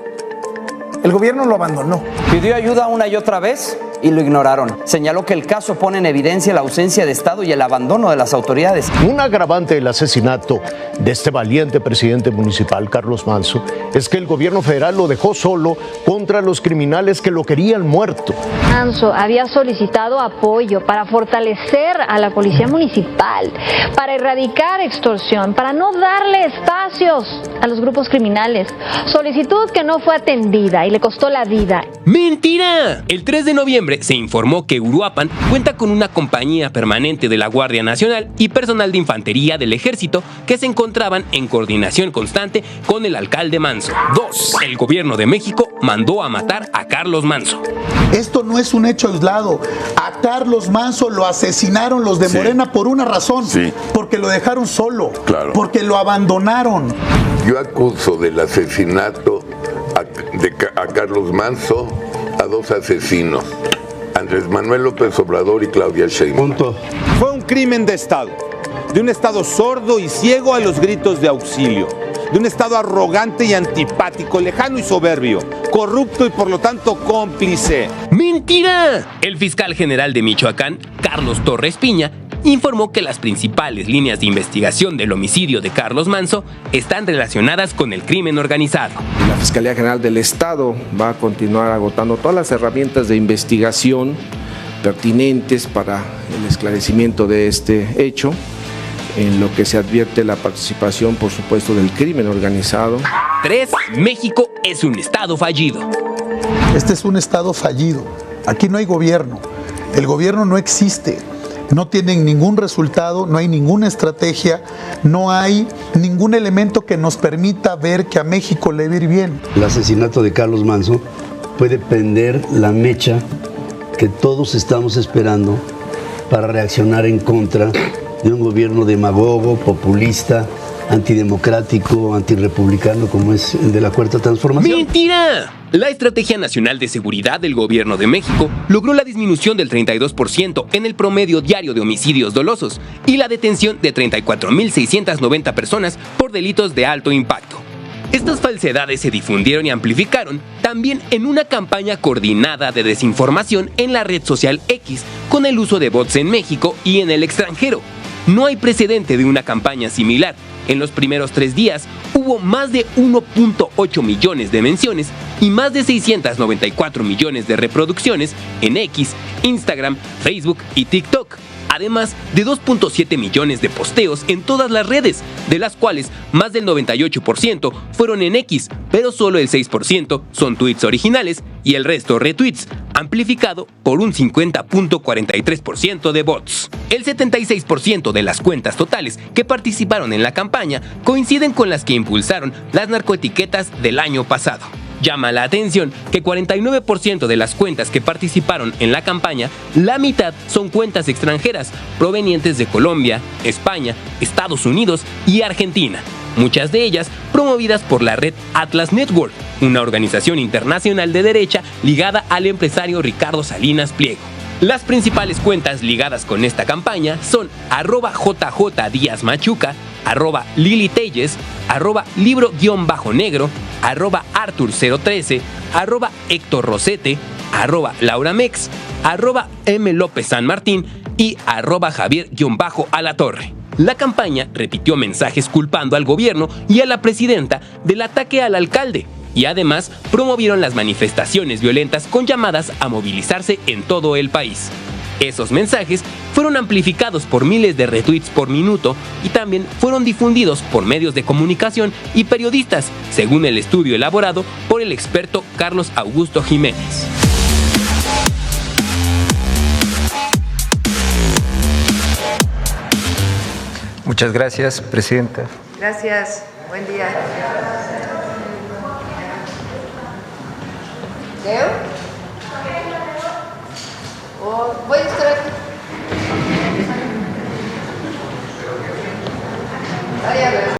El gobierno lo abandonó. Pidió ayuda una y otra vez y lo ignoraron. Señaló que el caso pone en evidencia la ausencia de Estado y el abandono de las autoridades. Un agravante del asesinato de este valiente presidente municipal, Carlos Manso, es que el gobierno federal lo dejó solo contra los criminales que lo querían muerto. Manso había solicitado apoyo para fortalecer a la policía municipal, para erradicar extorsión, para no darle espacios a los grupos criminales. Solicitud que no fue atendida y le costó la vida. ¡Mentira! El 3 de noviembre se informó que Uruapan cuenta con una compañía permanente de la Guardia Nacional y personal de infantería del Ejército que se encontraban en coordinación constante con el alcalde Manso. 2. El gobierno de México mandó a matar a Carlos Manso. Esto no es un hecho aislado. A Carlos Manso lo asesinaron los de Morena por una razón. Porque lo dejaron solo. Porque lo abandonaron. Yo acuso del asesinato a Carlos Manso a dos asesinos, Andrés Manuel López Obrador y Claudia Sheinbaum. Fue un crimen de Estado, de un Estado sordo y ciego a los gritos de auxilio, de un Estado arrogante y antipático, lejano y soberbio, corrupto y por lo tanto cómplice. ¡Mentira! El fiscal general de Michoacán, Carlos Torres Piña, informó que las principales líneas de investigación del homicidio de Carlos Manso están relacionadas con el crimen organizado. La Fiscalía General del Estado va a continuar agotando todas las herramientas de investigación pertinentes para el esclarecimiento de este hecho, en lo que se advierte la participación, por supuesto, del crimen organizado. 3. México es un estado fallido. Este es un estado fallido. Aquí no hay gobierno. El gobierno no existe. No tienen ningún resultado, no hay ninguna estrategia, no hay ningún elemento que nos permita ver que a México le va a ir bien. El asesinato de Carlos Manso puede prender la mecha que todos estamos esperando para reaccionar en contra de un gobierno demagogo, populista, antidemocrático, antirrepublicano como es el de la Cuarta Transformación. ¡Mentira! La Estrategia Nacional de Seguridad del Gobierno de México logró la disminución del 32% en el promedio diario de homicidios dolosos y la detención de 34.690 personas por delitos de alto impacto. Estas falsedades se difundieron y amplificaron también en una campaña coordinada de desinformación en la red social X con el uso de bots en México y en el extranjero. No hay precedente de una campaña similar. En los primeros 3 días hubo más de 1.8 millones de menciones y más de 694 millones de reproducciones en X, Instagram, Facebook y TikTok. Además de 2.7 millones de posteos en todas las redes, de las cuales más del 98% fueron en X, pero solo el 6% son tweets originales y el resto retweets, amplificado por un 50.43% de bots. El 76% de las cuentas totales que participaron en la campaña coinciden con las que impulsaron las narcoetiquetas del año pasado. Llama la atención que 49% de las cuentas que participaron en la campaña, la mitad son cuentas extranjeras provenientes de Colombia, España, Estados Unidos y Argentina. Muchas de ellas promovidas por la red Atlas Network, una organización internacional de derecha ligada al empresario Ricardo Salinas Pliego. Las principales cuentas ligadas con esta campaña son @JJ Díaz Machuca, @Lili Telles, @libro_negro, @Artur013, @Héctor Rosete, @Laura Mex, @M López San Martín y @Javier_Alatorre. La campaña repitió mensajes culpando al gobierno y a la presidenta del ataque al alcalde, y además promovieron las manifestaciones violentas con llamadas a movilizarse en todo el país. Esos mensajes fueron amplificados por miles de retweets por minuto y también fueron difundidos por medios de comunicación y periodistas, según el estudio elaborado por el experto Carlos Augusto Jiménez. Muchas gracias, Presidenta. Gracias. Buen día. ¿Leo? Voy a estar aquí.